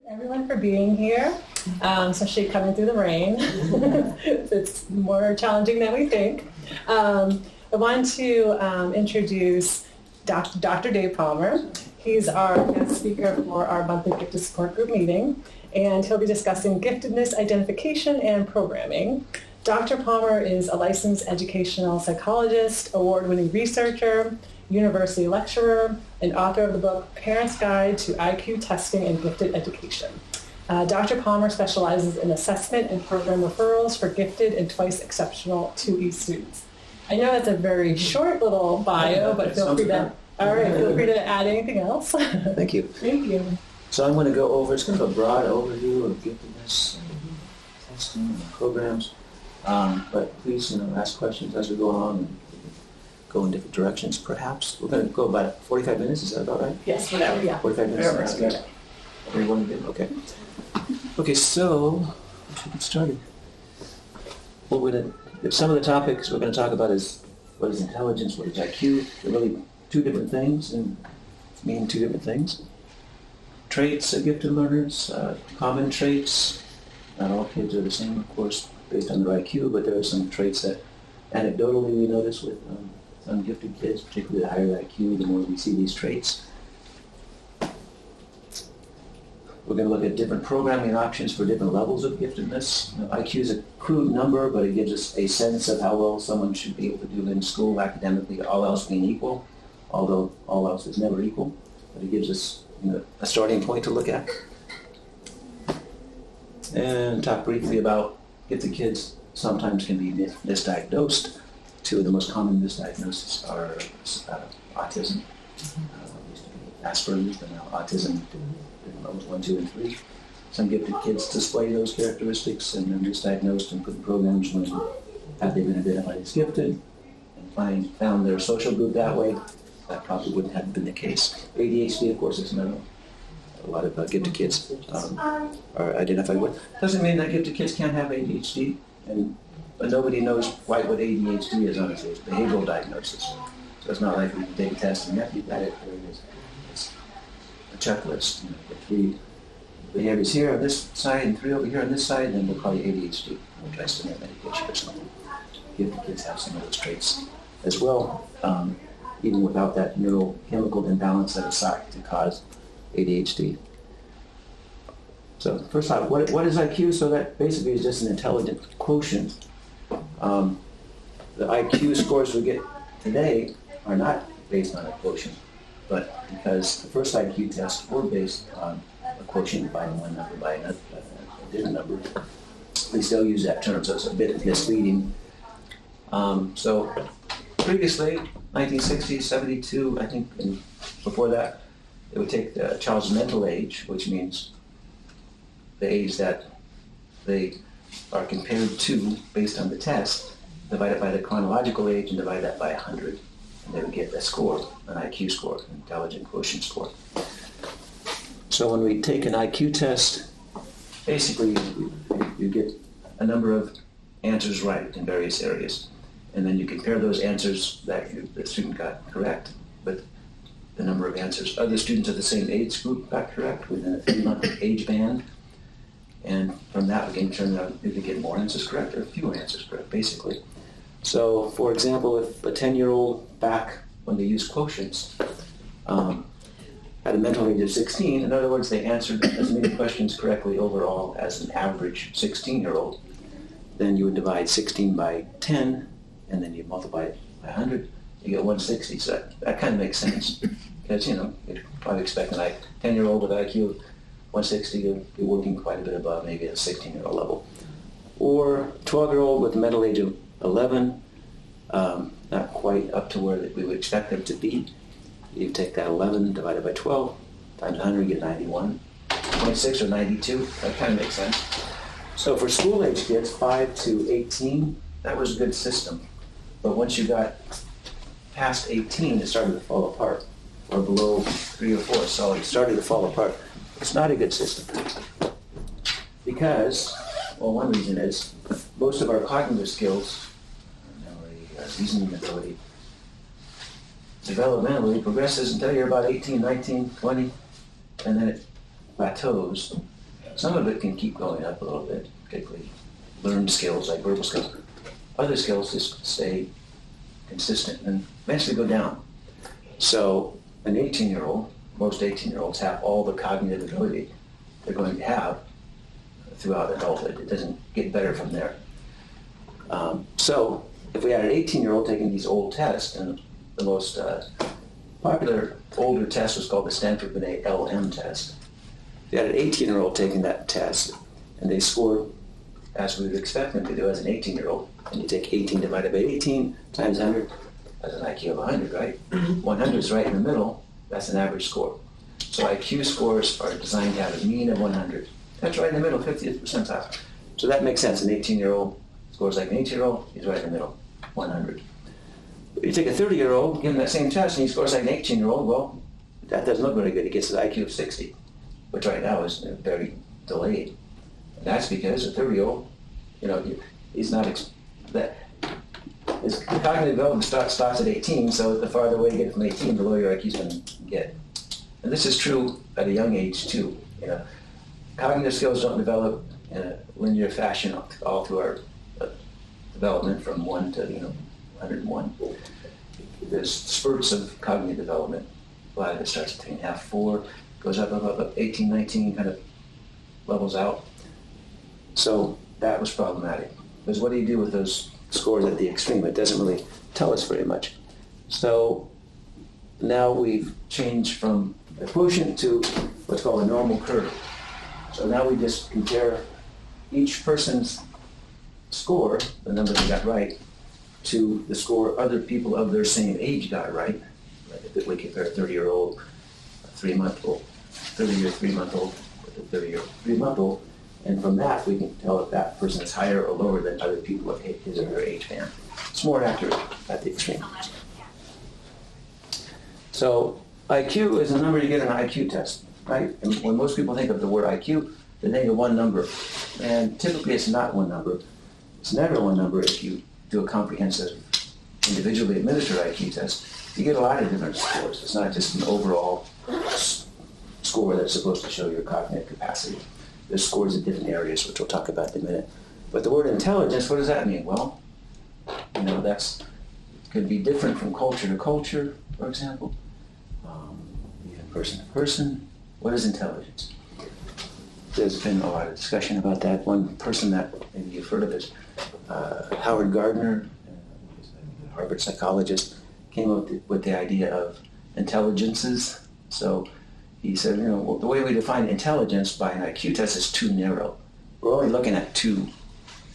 Everyone for being here, especially coming through the rain. It's more challenging than we think. I want to introduce Dr. Dave Palmer. He's our guest speaker for our monthly Gifted Support Group meeting, and he'll be discussing giftedness identification and programming. Dr. Palmer is a licensed educational psychologist, award-winning researcher, university lecturer, and author of the book Parents' Guide to IQ Testing and Gifted Education. Dr. Palmer specializes in assessment and program referrals for gifted and twice exceptional 2E students. I know that's a very short little bio, but feel free to add anything else. Thank you. Thank you. So I'm going to go over, it's kind of a broad overview of giftedness and testing and programs, but please ask questions as we go along and go in different directions, perhaps. We're going to go about 45 minutes, is that about right? Yes, whatever, yeah. 45 minutes? Whatever. Okay. What do you want to do? Okay. Okay, so we should get started. Some of the topics we're going to talk about is what is intelligence, what is IQ. They're really two different things and mean two different things. Traits of gifted learners, common traits. Not all kids are the same, of course, based on their IQ, but there are some traits that anecdotally we notice with some gifted kids, particularly the higher the IQ, the more we see these traits. We're going to look at different programming options for different levels of giftedness. IQ is a crude number, but it gives us a sense of how well someone should be able to do in school academically, all else being equal, although all else is never equal. But it gives us a starting point to look at. And talk briefly about gifted kids sometimes can be misdiagnosed. Two of the most common misdiagnoses are autism, Asperger's, and now autism, levels 1, 2, and 3. Some gifted kids display those characteristics and they're misdiagnosed and put in programs when had they been identified as gifted and found their social group that way. That probably wouldn't have been the case. ADHD, of course, is another. A lot of gifted kids are identified with. Doesn't mean that gifted kids can't have ADHD, but nobody knows quite what ADHD is, honestly. It's behavioral diagnosis. So it's not like we can take a test and you've got it. It's a checklist. The 3 behaviors here on this side and 3 over here on this side, then we'll call you ADHD. We'll try stimulate medication or something. Gifted kids have some of those traits as well, even without that neurochemical imbalance that is thought to cause ADHD. So first off, what is IQ? So that basically is just an intelligence quotient. The IQ scores we get today are not based on a quotient, but because the first IQ tests were based on a quotient dividing one number by a different number, we still use that term, so it's a bit misleading. So previously, 1960, 72, I think, and before that, it would take the child's mental age, which means the age that they are compared to based on the test, divide it by the chronological age and divide that by 100. And they would get a score, an IQ score, an intelligent quotient score. So when we take an IQ test, basically you get a number of answers right in various areas. And then you compare those answers that the student got correct with the number of answers other students of the same age group got correct within a 3-month age band. And from that, we can determine if we get more answers correct or fewer answers correct, basically. So, for example, if a 10-year-old back when they used quotients had a mental age of 16, in other words, they answered as many questions correctly overall as an average 16-year-old, then you would divide 16 by 10, and then you multiply it by 100, you get 160. So that kind of makes sense. Because, you'd probably expect a 10-year-old with IQ 160 to be working quite a bit above maybe a 16-year-old level. Or 12-year-old with a mental age of 11, not quite up to where we would expect them to be. You take that 11 divided by 12 times 100, you get 91. 26 or 92, that kind of makes sense. So for school-age kids, 5 to 18, that was a good system. But once you got past 18, it started to fall apart, or below 3 or 4, so it started to fall apart. It's not a good system. Because, well, one reason is most of our cognitive skills, memory, reasoning ability, developmentally progresses until you're about 18, 19, 20, and then it plateaus. Some of it can keep going up a little bit, particularly learned skills like verbal skills. Other skills just stay consistent and eventually go down. So an 18-year-old, most 18-year-olds have all the cognitive ability they're going to have throughout adulthood. It doesn't get better from there. So if we had an 18-year-old taking these old tests, and the most popular older test was called the Stanford-Binet LM test. If you had an 18-year-old taking that test, and they scored as we would expect them to do as an 18-year-old, and you take 18 divided by 18 times 100, that's an IQ of 100, right? 100 is right in the middle. That's an average score. So IQ scores are designed to have a mean of 100. That's right in the middle, 50th percentile. So that makes sense. An 18-year-old scores like an 18-year-old, he's right in the middle, 100. But you take a 30-year-old, give him that same test, and he scores like an 18-year-old, well, that doesn't look very good. He gets an IQ of 60, which right now is very delayed. And that's because a 30-year-old, he's not, his cognitive development starts at 18, so the farther away you get from 18, the lower your IQ is going to get. And this is true at a young age, too. Cognitive skills don't develop in a linear fashion all through our development from 1 to 101. There's spurts of cognitive development. A lot of it starts at 3.5, 4, goes up, 18, 19, kind of levels out. So that was problematic. Because what do you do with those scores at the extreme? It doesn't really tell us very much. So now we've changed from a quotient to what's called a normal curve. So now we just compare each person's score, the number they got right, to the score other people of their same age got right. Like we compare a 30-year-old, a 3-month-old, 30-year 3-month-old with a 30-year 3-month-old, and from that we can tell if that person is higher or lower than other people of his or her age band. It's more accurate at the extreme. So IQ is a number you get on an IQ test, right? And when most people think of the word IQ, they think of one number. And typically it's not one number. It's never one number if you do a comprehensive, individually administered IQ test. You get a lot of different scores. It's not just an overall score that's supposed to show your cognitive capacity. There's scores in different areas, which we'll talk about in a minute. But the word intelligence, what does that mean? Well, that's could be different from culture to culture, for example. Even person to person. What is intelligence? There's been a lot of discussion about that. One person that maybe you've heard of is Howard Gardner, a Harvard psychologist, came up with the idea of intelligences. So he said, the way we define intelligence by an IQ test is too narrow. We're only looking at two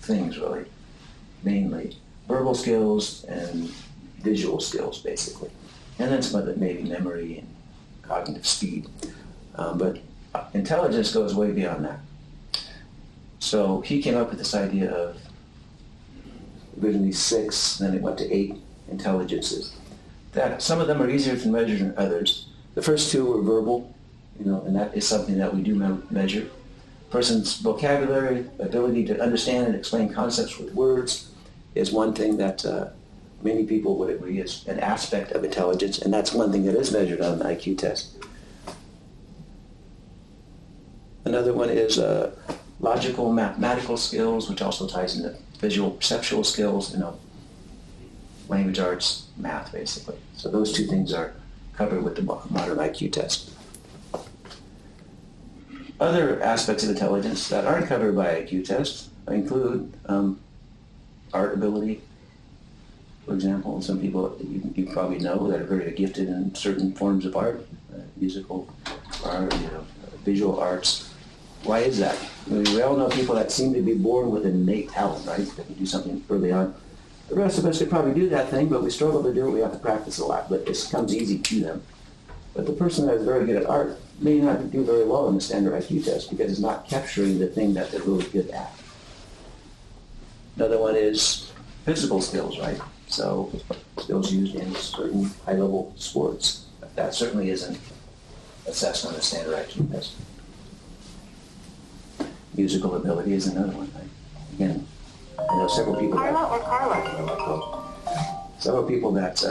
things, really, mainly verbal skills and visual skills, basically. And then some of it maybe memory and cognitive speed. But intelligence goes way beyond that. So he came up with this idea of originally 6, then it went to 8 intelligences. That some of them are easier to measure than others. The first 2 were verbal, and that is something that we do measure. Person's vocabulary, ability to understand and explain concepts with words is one thing that many people would agree is an aspect of intelligence, and that's one thing that is measured on an IQ test. Another one is logical, mathematical skills, which also ties into visual, perceptual skills, language arts, math, basically. So those 2 things are covered with the modern IQ test. Other aspects of intelligence that aren't covered by IQ tests include art ability, for example. Some people you probably know that are very gifted in certain forms of art, musical art, visual arts. Why is that? We all know people that seem to be born with an innate talent, right? They can do something early on. The rest of us could probably do that thing, but we struggle to do it. We have to practice a lot, but it comes easy to them. But the person that is very good at art may not do very well in the standard IQ test because it's not capturing the thing that they're really good at. Another one is physical skills, right? So skills used in certain high-level sports. That certainly isn't assessed on a standard IQ test. Musical ability is another one, right? Again, I know several people several people that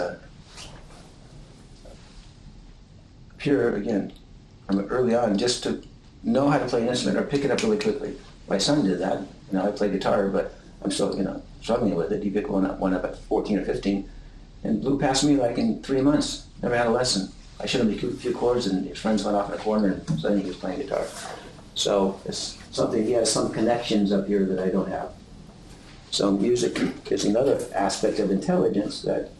appear, again, early on just to know how to play an instrument or pick it up really quickly. My son did that. I play guitar, but I'm still, struggling with it. He picked one up at 14 or 15 and blew past me like in 3 months. Never had a lesson. I showed him a few chords and his friends went off in a corner and suddenly he was playing guitar. So it's something, he has some connections up here that I don't have. So music is another aspect of intelligence that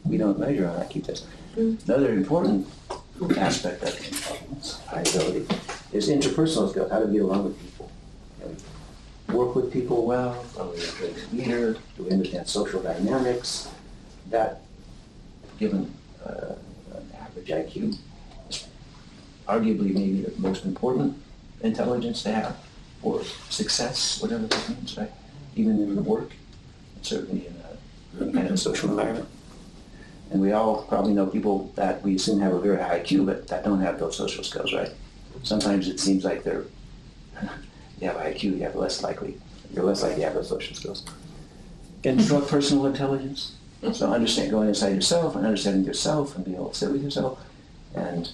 we don't measure on IQ test. Another important aspect of intelligence, high ability, is interpersonal skills, how to get along with people. Work with people well, are we a great leader, do we understand social dynamics? That, given an average IQ, is arguably maybe the most important intelligence to have for success, whatever that means, right? Even in work, certainly in any kind of social environment. And we all probably know people that we assume have a very high IQ, but that don't have those social skills, right? Sometimes it seems like you have IQ, you're less likely to have those social skills. Intrapersonal intelligence, so going inside yourself and understanding yourself and being able to sit with yourself and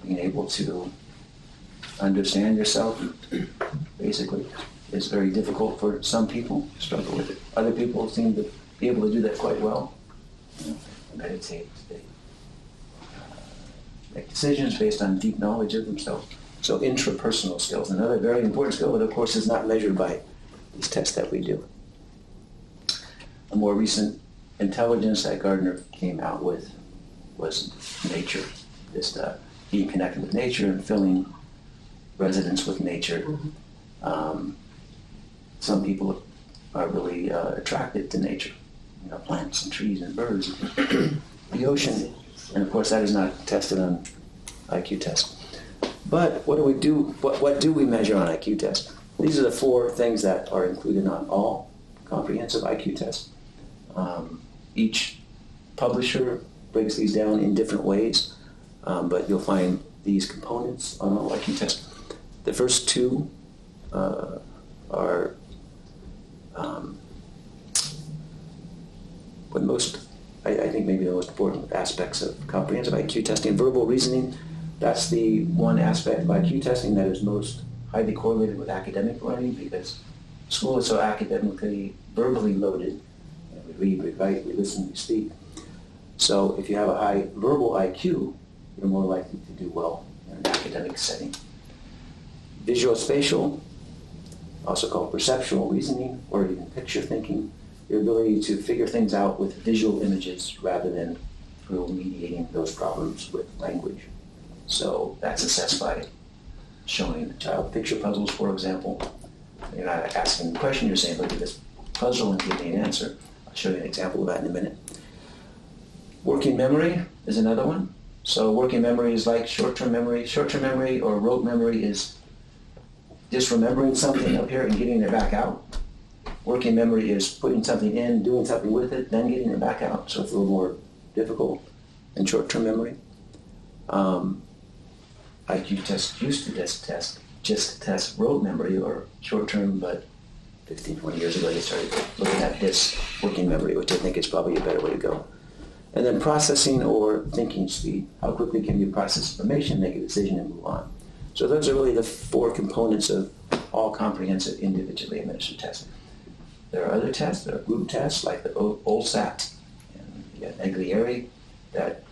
being able to understand yourself, basically, is very difficult for some people, struggle with it. Other people seem to be able to do that quite well. Meditate, they make decisions based on deep knowledge of themselves. So intrapersonal skills, another very important skill that of course is not measured by these tests that we do. A more recent intelligence that Gardner came out with was nature, just being connected with nature and filling residence with nature. Some people are really attracted to nature. Plants and trees and birds, the ocean, and of course that is not tested on IQ test. But what do we do? What do we measure on IQ test? These are the 4 things that are included on all comprehensive IQ tests. Each publisher breaks these down in different ways, but you'll find these components on all IQ tests. The first 2 are I think maybe the most important aspects of comprehensive IQ testing. Verbal reasoning, that's the one aspect of IQ testing that is most highly correlated with academic learning because school is so academically, verbally loaded. We read, we write, we listen, we speak. So if you have a high verbal IQ, you're more likely to do well in an academic setting. Visual-spatial, also called perceptual reasoning or even picture thinking, your ability to figure things out with visual images rather than through mediating those problems with language. So that's assessed by showing the child picture puzzles, for example. You're not asking the question, you're saying, look at this puzzle and give me an answer. I'll show you an example of that in a minute. Working memory is another one. So working memory is like short-term memory. Short-term memory or rote memory is just remembering something up here and getting it back out. Working memory is putting something in, doing something with it, then getting it back out. So it's a little more difficult in short-term memory. IQ tests used to just test rote memory or short-term, but 15, 20 years ago they started looking at this working memory, which I think is probably a better way to go. And then processing or thinking speed. How quickly can you process information, make a decision, and move on? So those are really the 4 components of all comprehensive individually administered testing. There are other tests, there are group tests like the OLSAT and the Neglieri that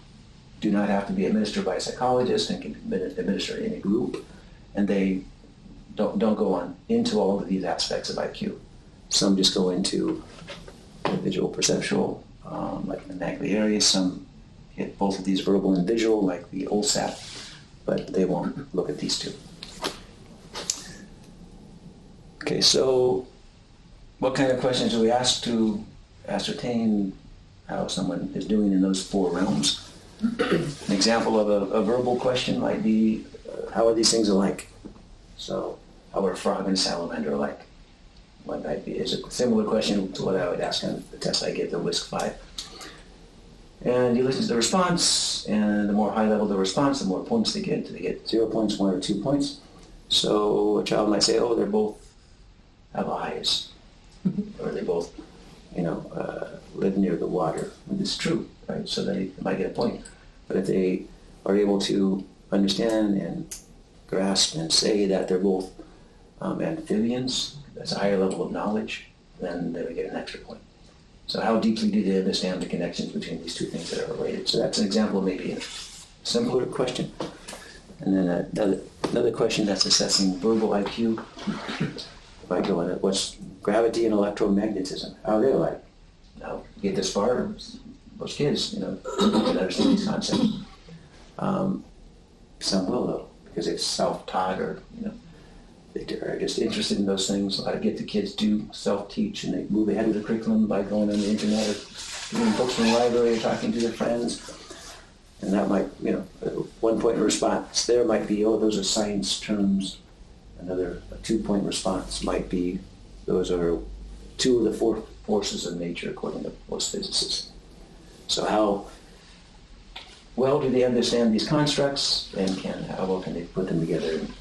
do not have to be administered by a psychologist and can be administered in a group, and they don't go on into all of these aspects of IQ. Some just go into visual perceptual, like the Neglieri. Some hit both of these, verbal and visual, like the OLSAT, but they won't look at these 2. Okay, so what kind of questions do we ask to ascertain how someone is doing in those 4 realms? An example of a verbal question might be, how are these things alike? So, how are a frog and a salamander alike? What might be is a similar question to what I would ask on the test I give, the WISC-5. And you listen to the response, and the more high level the response, the more points they get. Do they get 0 points, 1 or 2 points? So a child might say, oh, they both have eyes. Or they both, live near the water. And it's true, right? So they might get a point. But if they are able to understand and grasp and say that they're both amphibians, that's a higher level of knowledge, then they would get an extra point. So how deeply do they understand the connections between these two things that are related? So that's an example of maybe a simpler question. And then another question that's assessing verbal IQ. If I go in it, what's gravity and electromagnetism? How are they like? Now, you get this far, most kids, can understand these concepts. Some will, though, because it's self-taught or, they are just interested in those things. A lot of gifted kids do self-teach, and they move ahead with the curriculum by going on the internet or reading books from the library or talking to their friends. And that might, one point response there might be, those are science terms. Another 2-point response might be, those are 2 of the 4 forces of nature, according to most physicists. So how well do they understand these constructs, and how well can they put them together and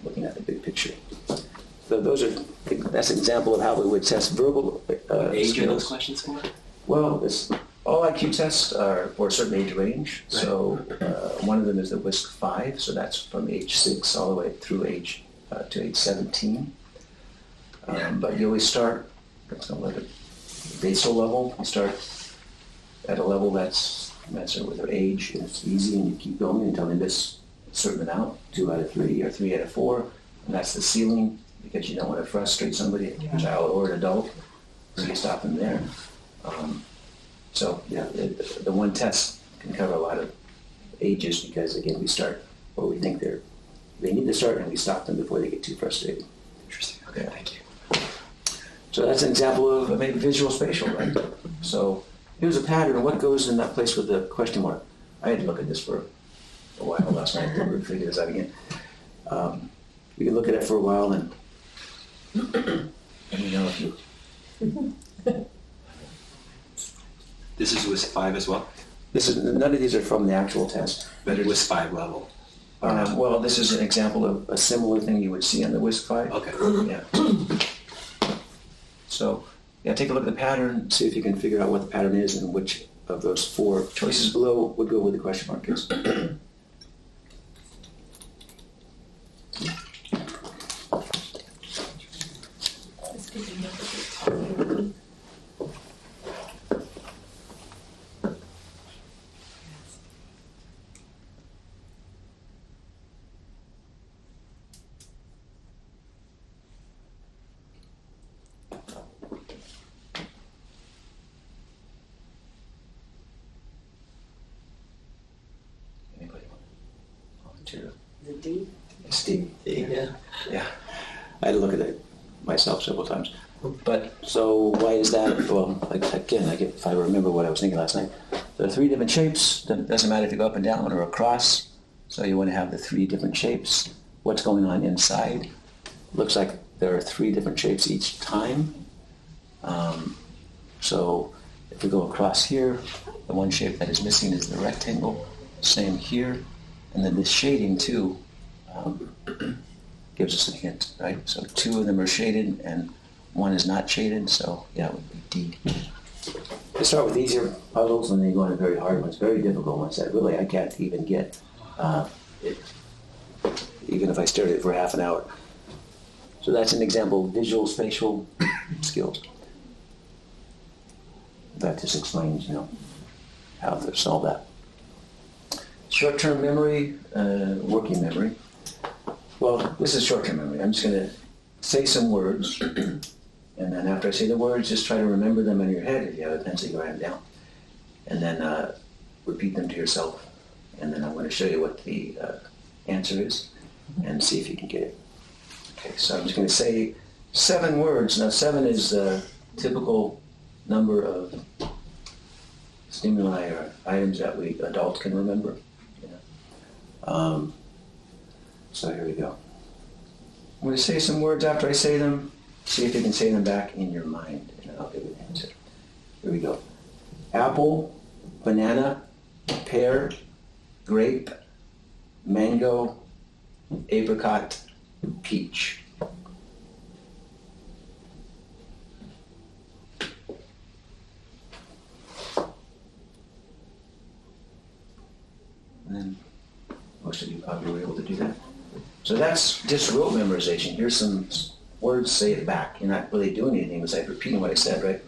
looking at the big picture? So that's an example of how we would test verbal What age skills. are those questions for? Well, all IQ tests are for a certain age range. Right. So one of them is the WISC-5, so that's from age 6 all the way through to age 17. But you always start, it's kind of like a basal level. You start at a level that's commensurate with their age, and it's easy, and you keep going until they miss a certain amount, 2 out of 3 or 3 out of 4, and that's the ceiling, because you don't want to frustrate somebody, a child or an adult, so you stop them there. The one test can cover a lot of ages, because again, we start where we think they need to start, and we stop them before they get too frustrated. Interesting. Okay, thank you. So that's an example of maybe visual spatial, right? So here's a pattern. What goes in that place with the question mark? I had to look at this for a while last night to figure this out again. We can look at it for a while, and let me know if you... This is WISC-5 as well? None of these are from the actual test. But WISC-5 level? Well, this is an example of a similar thing you would see on the WISC-5. Okay. Yeah. So, take a look at the pattern, see if you can figure out what the pattern is and which of those 4 choices below would go with the question markers. The D? It's D. Yeah. Yeah. I had to look at it myself several times. But, so why is that? Well, if I remember what I was thinking last night, there are 3 different shapes. It doesn't matter if you go up and down or across. So you want to have the 3 different shapes. What's going on inside? Looks like there are 3 different shapes each time. So if we go across here, the one shape that is missing is the rectangle. Same here. And then this shading too gives us a hint, right? So 2 of them are shaded and 1 is not shaded, so it would be D. You start with easier puzzles and then you go into very hard ones, very difficult ones that really I can't even get, even if I stared at it for half an hour. So that's an example of visual spatial skills. That just explains, how to solve that. Short-term memory, working memory. Well, this is short-term memory. I'm just going to say some words, and then after I say the words, just try to remember them in your head. If you have a pencil, you can write them down. And then repeat them to yourself. And then I'm going to show you what the answer is, and see if you can get it. Okay, so I'm just going to say 7 words. Now, 7 is the typical number of stimuli or items that we adults can remember. So here we go. I'm going to say some words after I say them. See if you can say them back in your mind, and then I'll give you the answer. Here we go. Apple, banana, pear, grape, mango, apricot, peach. And then most of you probably were able to do that. So that's just rote memorization. Here's some words, say it back. You're not really doing anything besides repeating what I said, right?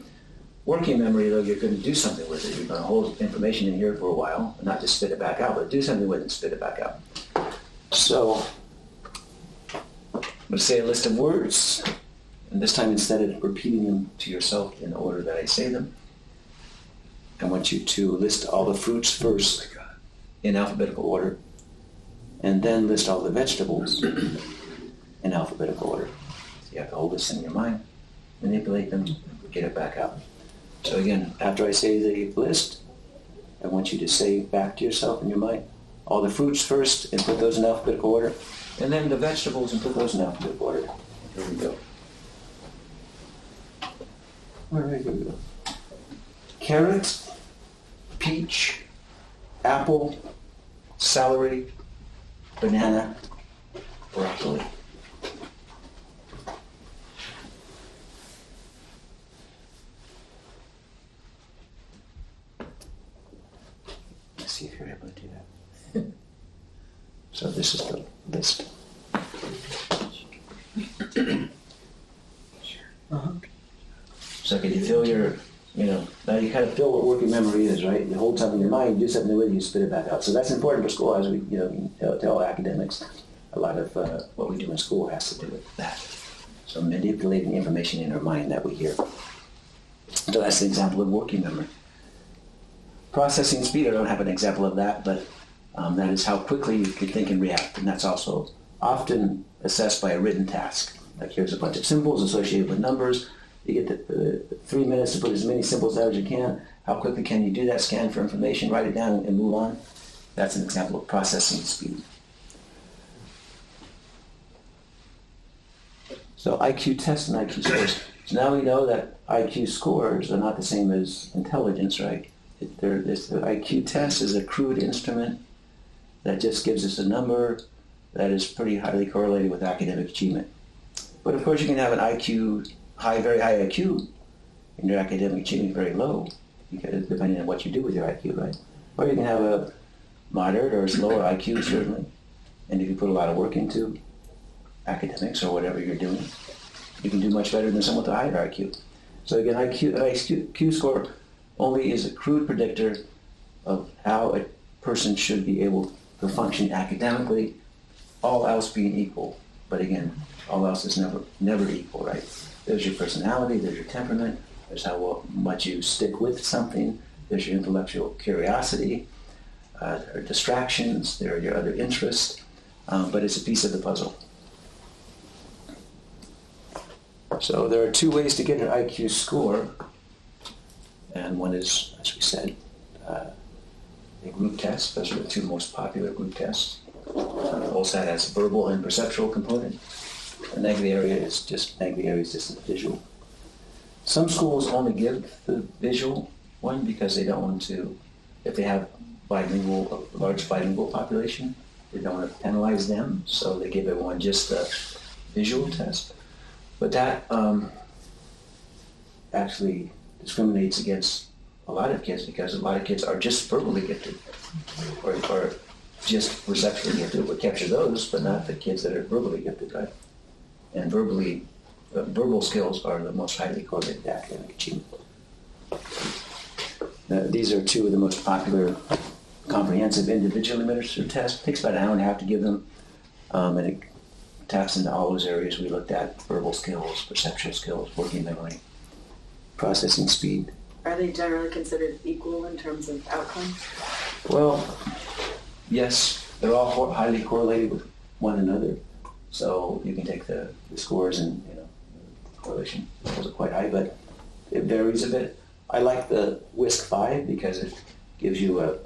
Working memory, though, you're going to do something with it. You're going to hold information in here for a while, and not just spit it back out, but do something with it and spit it back out. So, let's say a list of words, and this time instead of repeating them to yourself in the order that I say them, I want you to list all the fruits first in alphabetical order, and then list all the vegetables in alphabetical order. So you have to hold this in your mind, manipulate them, get it back out. So again, after I say the list, I want you to say back to yourself in your mind, all the fruits first and put those in alphabetical order, and then the vegetables and put those in alphabetical order. Here we go. All right, here we go. Carrot, peach, apple, celery, banana, broccoli. Let's see if you're able to do that. So this is the list. So can you feel your, now you kind of feel what working memory is, right? You hold something in your mind, you do something with it, you spit it back out. So that's important for school, as we, tell academics. A lot of what we do in school has to do with that. So manipulating information in our mind that we hear. So that's an example of working memory. Processing speed, I don't have an example of that, but that is how quickly you can think and react. And that's also often assessed by a written task. Like here's a bunch of symbols associated with numbers. You get 3 minutes to put as many symbols out as you can. How quickly can you do that? Scan for information, write it down, and move on. That's an example of processing speed. So IQ tests and IQ scores. So now we know that IQ scores are not the same as intelligence, right? The IQ test is a crude instrument that just gives us a number that is pretty highly correlated with academic achievement. But of course you can have an IQ very high IQ, and your academic achievement very low, because depending on what you do with your IQ, right? Or you can have a moderate or slower IQ, certainly, and if you put a lot of work into academics or whatever you're doing, you can do much better than someone with a higher IQ. So again, IQ score only is a crude predictor of how a person should be able to function academically, all else being equal. But again, all else is never equal, right? There's your personality, there's your temperament, there's how much you stick with something, there's your intellectual curiosity, there are distractions, there are your other interests, but it's a piece of the puzzle. So there are two ways to get an IQ score, and one is, as we said, a group test. Those are the two most popular group tests. OSAT has verbal and perceptual component. The negative area is just the visual. Some schools only give the visual one because they don't want to, if they have a large bilingual population, they don't want to penalize them, so they give everyone just a visual test. But that actually discriminates against a lot of kids, because a lot of kids are just verbally gifted or just perceptually gifted. We'll capture those, but not the kids that are verbally gifted, right? And verbal skills are the most highly correlated to academic achievement. These are two of the most popular comprehensive individually administered tests. It takes about an hour and a half to give them, and it taps into all those areas we looked at: verbal skills, perceptual skills, working memory, processing speed. Are they generally considered equal in terms of outcome? Well, yes, they're all highly correlated with one another. So you can take the scores and, correlation levels are quite high, but it varies a bit. I like the WISC-5 because it gives you a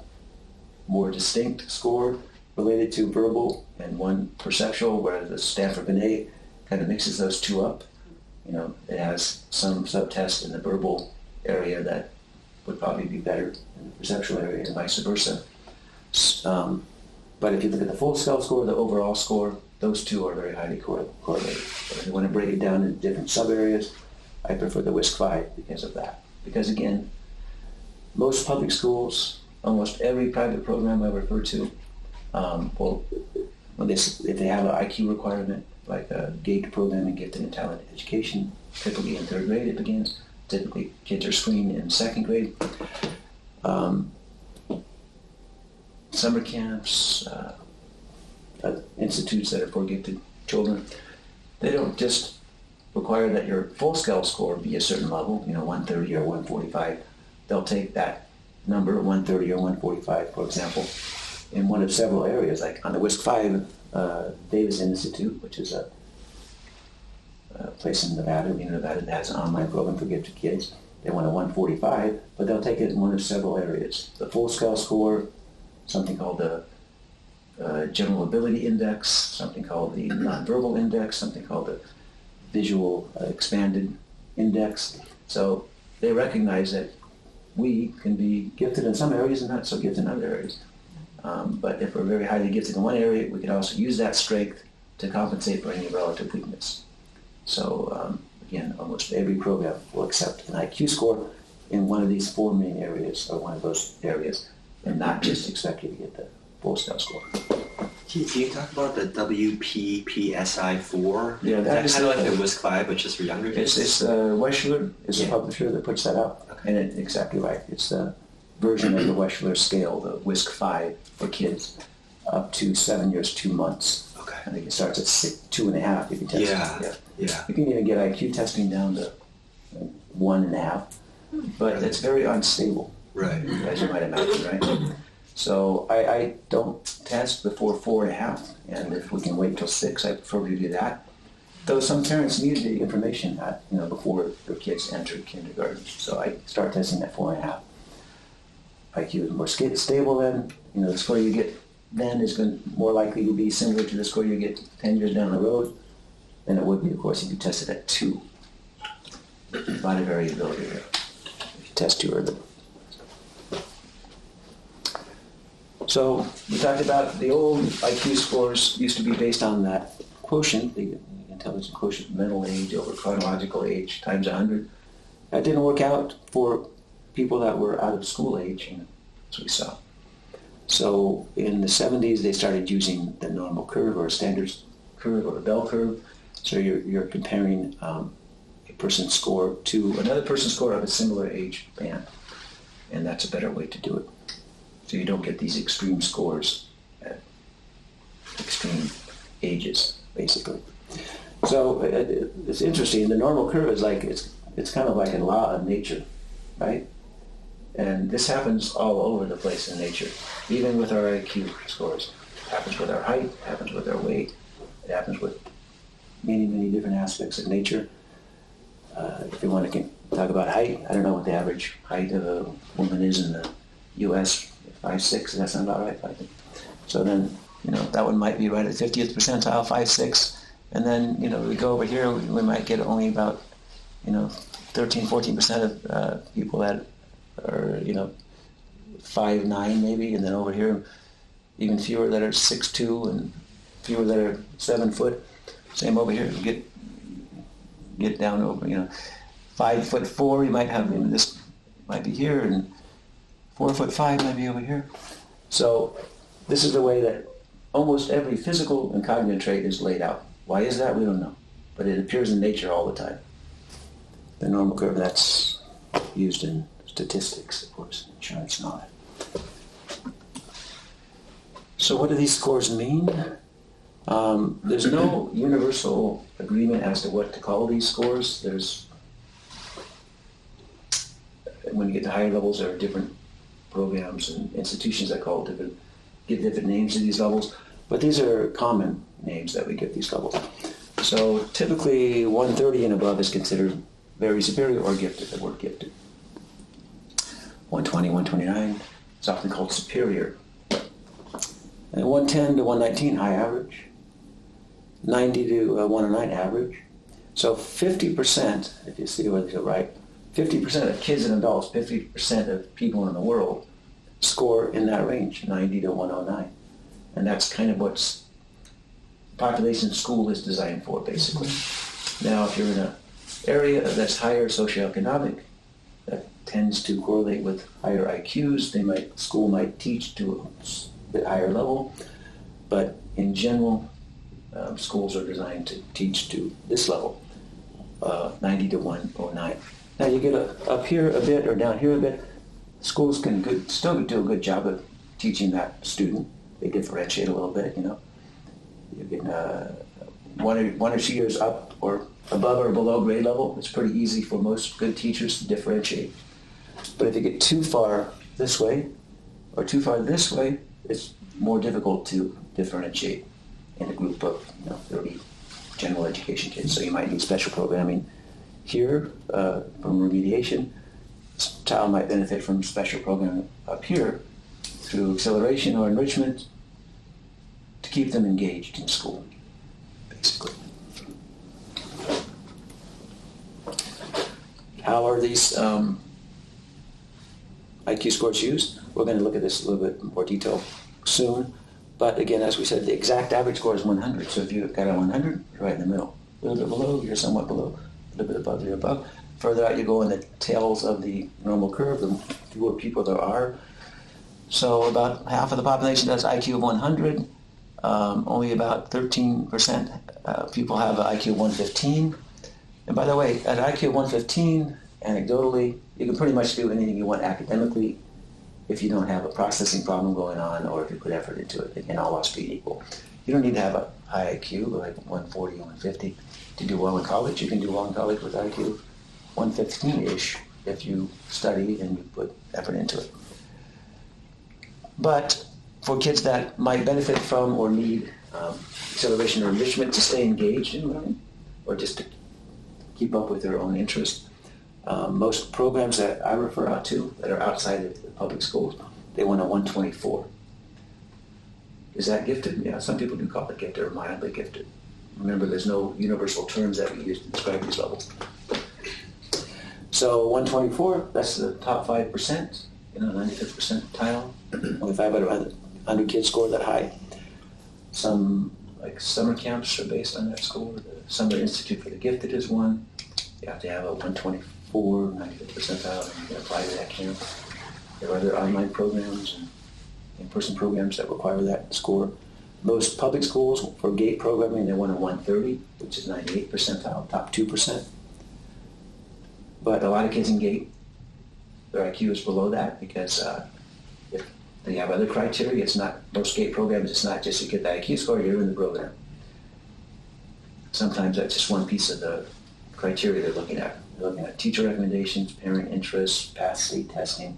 more distinct score related to verbal and one perceptual, whereas the Stanford-Binet kind of mixes those two up. It has some subtests in the verbal area that would probably be better in the perceptual area and vice versa. But if you look at the full scale score, the overall score, those two are very highly correlated. But if you want to break it down into different sub-areas, I prefer the WISC-5 because of that. Because again, most public schools, almost every private program I refer to, will Well, if they have an IQ requirement, like a GATE program in gifted and talented education, typically in third grade it begins. Typically kids are screened in second grade. Summer camps, institutes that are for gifted children, they don't just require that your full scale score be a certain level, 130 or 145. They'll take that number, 130 or 145, for example, in one of several areas, like on the WISC-5 Davis Institute, which is a place in Nevada, Nevada, that has an online program for gifted kids. They want a 145, but they'll take it in one of several areas. The full scale score, something called the General Ability Index, something called the Nonverbal Index, something called the Visual Expanded Index. So they recognize that we can be gifted in some areas and not so gifted in other areas. But if we're very highly gifted in one area, we can also use that strength to compensate for any relative weakness. So again, almost every program will accept an IQ score in one of these four main areas, or one of those areas, and not just expect you to get the full scale score. Can you talk about the WPPSI-4? Yeah, that's kind of like the WISC-5, but just for younger kids? It's Weschler is the publisher that puts that out, and it's exactly right. It's the version of the Weschler scale, the WISC-5 for kids up to 7 years, 2 months. Okay. I think it starts at 2.5 if you test it. Yeah. You can even get IQ testing down to 1.5, but it's very unstable. Right. As you might imagine, right? So I don't test before 4.5, and if we can wait till 6, I prefer to do that. Though some parents need the information before their kids enter kindergarten, so I start testing at 4.5. IQ is more stable then. The score you get then is more likely to be similar to the score you get 10 years down the road than it would be, of course, if you tested at 2. A lot of variability there if you test too early. So we talked about the old IQ scores used to be based on that quotient, the intelligence quotient, mental age over chronological age times 100. That didn't work out for people that were out of school age, as we saw. So in the 70s, they started using the normal curve or standard curve or a bell curve. So you're comparing a person's score to another person's score of a similar age band. And that's a better way to do it. So you don't get these extreme scores at extreme ages, basically. So it's interesting. The normal curve is like, it's kind of like a law of nature, right? And this happens all over the place in nature, even with our IQ scores. It happens with our height, it happens with our weight, it happens with many, many different aspects of nature. If you want to talk about height, I don't know what the average height of a woman is in the U.S., 5'6", does that sound about right? I think. So then, that one might be right at 50th percentile, 5'6", and then, we go over here, we might get only about, 13-14% of people that are, 5'9" maybe, and then over here, even fewer that are 6'2", and fewer that are 7 foot. Same over here, get down over, 5'4", you might have, this might be here, and 4'5" might be over here. So this is the way that almost every physical and cognitive trait is laid out. Why is that? We don't know. But it appears in nature all the time. The normal curve, that's used in statistics, of course, insurance and all that. So what do these scores mean? There's no universal agreement as to what to call these scores. When you get to higher levels, there are different programs and institutions that give different names to these levels, but these are common names that we give these levels. So typically 130 and above is considered very superior or gifted, the word gifted. 120, 129 is often called superior. And 110 to 119, high average. 90 to 109, average. So 50%, if you see what these are right, 50% of kids and adults, 50% of people in the world score in that range, 90 to 109. And that's kind of what population school is designed for, basically. Now, if you're in an area that's higher socioeconomic, that tends to correlate with higher IQs, school might teach to a bit higher level. But in general, schools are designed to teach to this level, 90 to 109. Now you get up here a bit or down here a bit, schools can still do a good job of teaching that student. They differentiate a little bit, you know. You can one or 2 years up or above or below grade level. It's pretty easy for most good teachers to differentiate. But if you get too far this way or too far this way, it's more difficult to differentiate in a group of 30 general education kids. So you might need special programming here from remediation. This child might benefit from special programming up here through acceleration or enrichment to keep them engaged in school, basically. How are these IQ scores used? We're going to look at this a little bit more detail soon. But again, as we said, the exact average score is 100. So if you've got a 100, you're right in the middle. A little bit below, you're somewhat below. A little bit above, you're above. Further out you go in the tails of the normal curve, the fewer people there are. So about half of the population has IQ of 100. Only about 13% people have an IQ of 115. And by the way, at IQ of 115, anecdotally, you can pretty much do anything you want academically if you don't have a processing problem going on or if you put effort into it. Again, all else being equal. You don't need to have a high IQ, like 140, 150, to do well in college. You can do well in college with IQ 115-ish if you study and you put effort into it. But for kids that might benefit from or need acceleration or enrichment to stay engaged in learning or just to keep up with their own interest, most programs that I refer out to that are outside of the public schools, they want a 124. Is that gifted? Yeah, some people do call it gifted or mildly gifted. Remember, there's no universal terms that we use to describe these levels. So 124, that's the top 5%, 95th percentile. Only 5 out of 100 kids score that high. Some like summer camps are based on that score. The Summer Institute for the Gifted is one. You have to have a 124, 95th percentile, and you can apply to that camp. There are other online programs and in-person programs that require that score. Most public schools, for GATE programming, they want a 130, which is 98th percentile, top 2%. But a lot of kids in GATE, their IQ is below that because if they have other criteria, it's not, most GATE programs, it's not just you get the IQ score, you're in the program. Sometimes that's just one piece of the criteria they're looking at. They're looking at teacher recommendations, parent interests, pass state testing.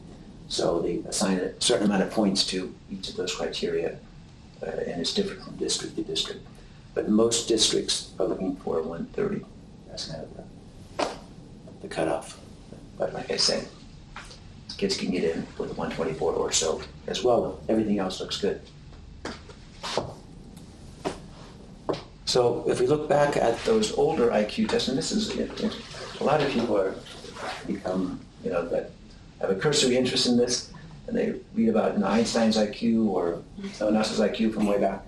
So they assign a certain amount of points to each of those criteria, and it's different from district to district. But most districts are looking for a 130. That's kind of the cutoff. But like I said, kids can get in with a 124 or so as well. Everything else looks good. So if we look back at those older IQ tests, and this is, a lot of people are become, that have a cursory interest in this, and they read about Einstein's IQ or someone else's IQ from way back.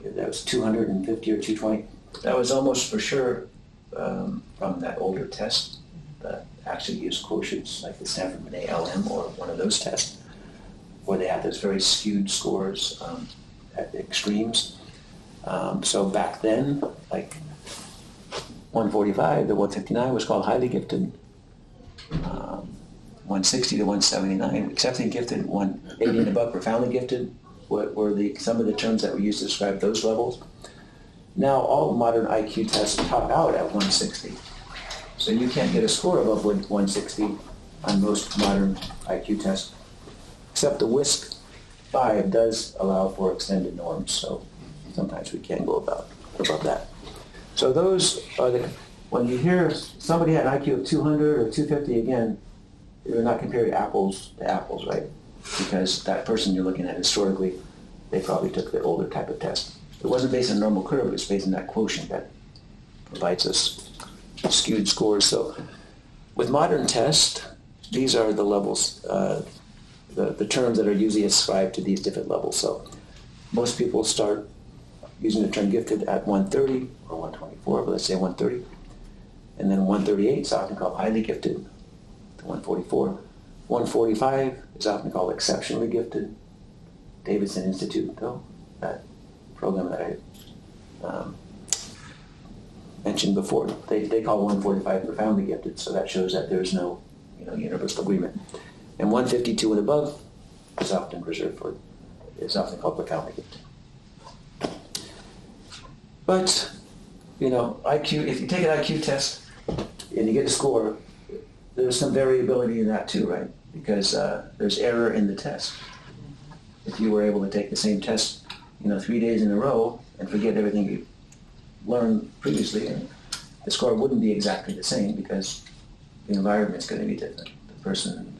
That was 250 or 220. That was almost for sure from that older test that actually used quotients like the Stanford Binet LM or one of those tests, where they had those very skewed scores at the extremes. So back then, like 145 to 159 was called highly gifted. 160 to 179, exceptionally gifted. 180 and above, profoundly gifted, were some of the terms that were used to describe those levels. Now all modern IQ tests top out at 160. So you can't get a score above 160 on most modern IQ tests, except the WISC-5 does allow for extended norms, so sometimes we can go above that. So those are when you hear somebody had an IQ of 200 or 250, again, you're not comparing apples to apples, right? Because that person you're looking at historically, they probably took the older type of test. It wasn't based on normal curve, it was based on that quotient that provides us skewed scores. So with modern tests, these are the levels, the terms that are usually ascribed to these different levels. So most people start using the term gifted at 130 or 124, but let's say 130. And then 138 is often called highly gifted, to 144. 145 is often called exceptionally gifted. Davidson Institute, though, that program that I mentioned before. They call 145 profoundly gifted, so that shows that there's no universal agreement. And 152 and above is often called profoundly gifted. But IQ, if you take an IQ test and you get a score, there's some variability in that too, right? Because there's error in the test. If you were able to take the same test, 3 days in a row and forget everything you learned previously, the score wouldn't be exactly the same because the environment's going to be different.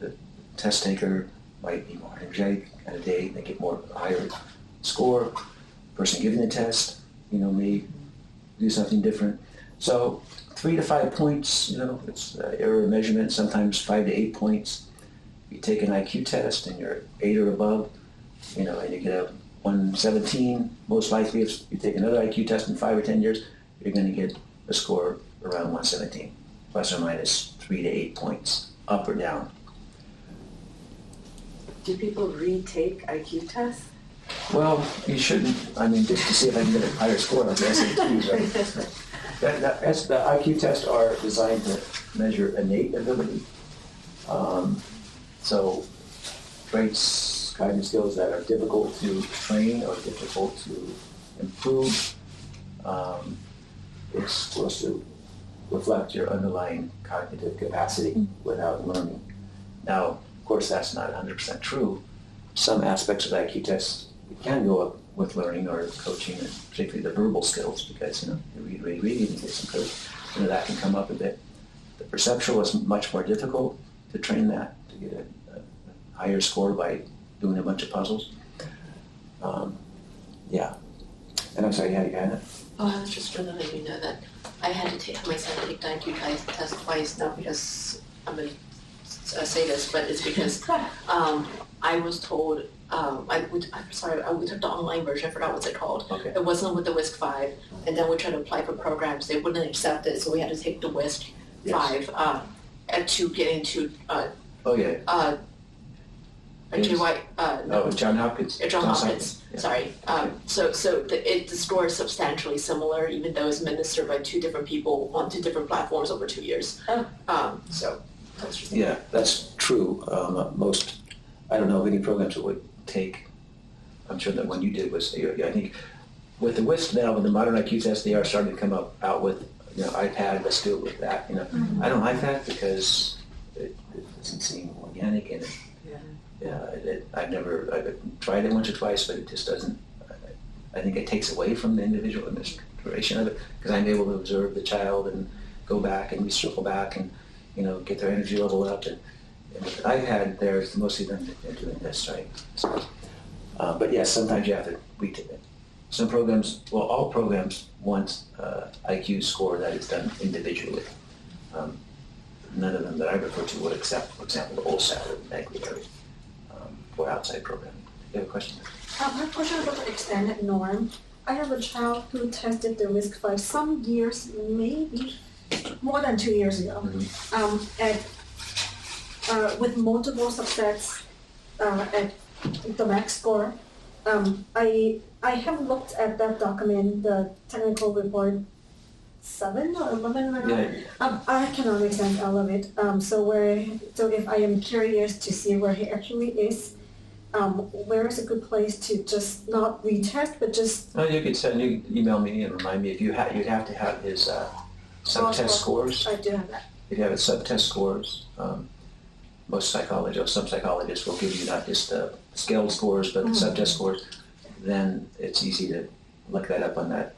The test taker might be more energetic at a day, they get higher score. The person giving the test, may do something different. So 3 to 5 points, it's error measurement, sometimes 5 to 8 points. If you take an IQ test and you're 8 or above, and you get a 117, most likely if you take another IQ test in 5 or 10 years, you're going to get a score around 117, plus or minus 3 to 8 points, up or down. Do people retake IQ tests? Well, you shouldn't. Just to see if I can get a higher score on the SATs, right? The IQ tests are designed to measure innate ability. So traits, cognitive skills that are difficult to train or difficult to improve, it's supposed to reflect your underlying cognitive capacity without learning. Now, of course, that's not 100% true. Some aspects of IQ tests can go up with learning or coaching, and particularly the verbal skills, because you read, and get some coach. That can come up a bit. The perceptual is much more difficult to train that, to get a higher score by doing a bunch of puzzles. Yeah. And I'm sorry, you had it? Oh, I was just going to let you know that I had to take my son take the IQ test twice, not because I'm going to say this, but it's because I was told, we took the online version, I forgot what's it called. Okay. It wasn't with the WISC 5, and then we tried to apply for programs, they wouldn't accept it, so we had to take the WISC 5 to get into John Hopkins. John Hopkins. Yeah. Sorry. So the score is substantially similar, even though it's administered by 2 different people on 2 different platforms over 2 years. So that's just that's true. I don't know of any programs that would take. I'm sure that one you did was. I think with the WISC now, with the modern IQ test, they are starting to come out with iPad. Let's do it with that. I don't like that because it doesn't seem organic and. I've tried it once or twice, but it just doesn't. I think it takes away from the individual administration of it because I'm able to observe the child and go back and we circle back and get their energy level up. And with an iPad, there's mostly them doing this, right? So, but yes, sometimes you have to retake it. Some programs, all programs want IQ score that is done individually. None of them that I refer to would accept, for example, the OSAT or Magley for outside programming. You have a question? I have a question about the extended norm. I have a child who tested the WISC 5 some years, maybe more than 2 years ago, with multiple subsets at the max score. I have looked at that document, the technical report 7 or 11. I cannot make sense out of it. So if I am curious to see where he actually is, where is a good place to just not retest, but just... You could email me and remind me if you'd have to have his subtest scores. I do have that. If you have his subtest scores, most psychologists, some psychologists will give you not just the scaled scores, but the subtest scores. Then it's easy to look that up on that.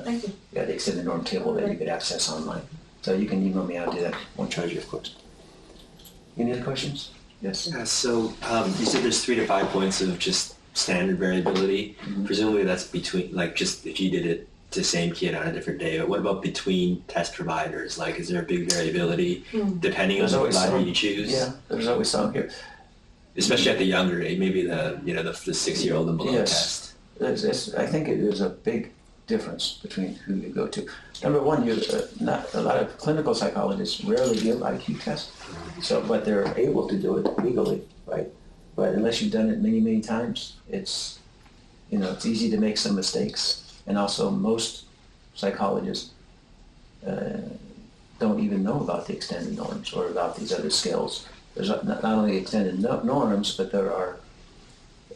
Thank you. Yeah, the extended norm table that you could access online. So you can email me, I'll do that. Won't charge you, of course. Any other questions? Yes. Yeah, so you said there's 3 to 5 points of just standard variability. Mm-hmm. Presumably that's between, just if you did it to the same kid on a different day. But what about between test providers? Is there a big variability depending on the provider you choose? Yeah, there's always some here. Especially at the younger age, maybe the 6-year-old and below test. I think there's a big difference between who you go to. Number one, not a lot of clinical psychologists rarely give IQ tests, but they're able to do it legally, right? But unless you've done it many, many times, it's it's easy to make some mistakes. And also most psychologists don't even know about the extended norms or about these other scales. There's not only extended norms, but there are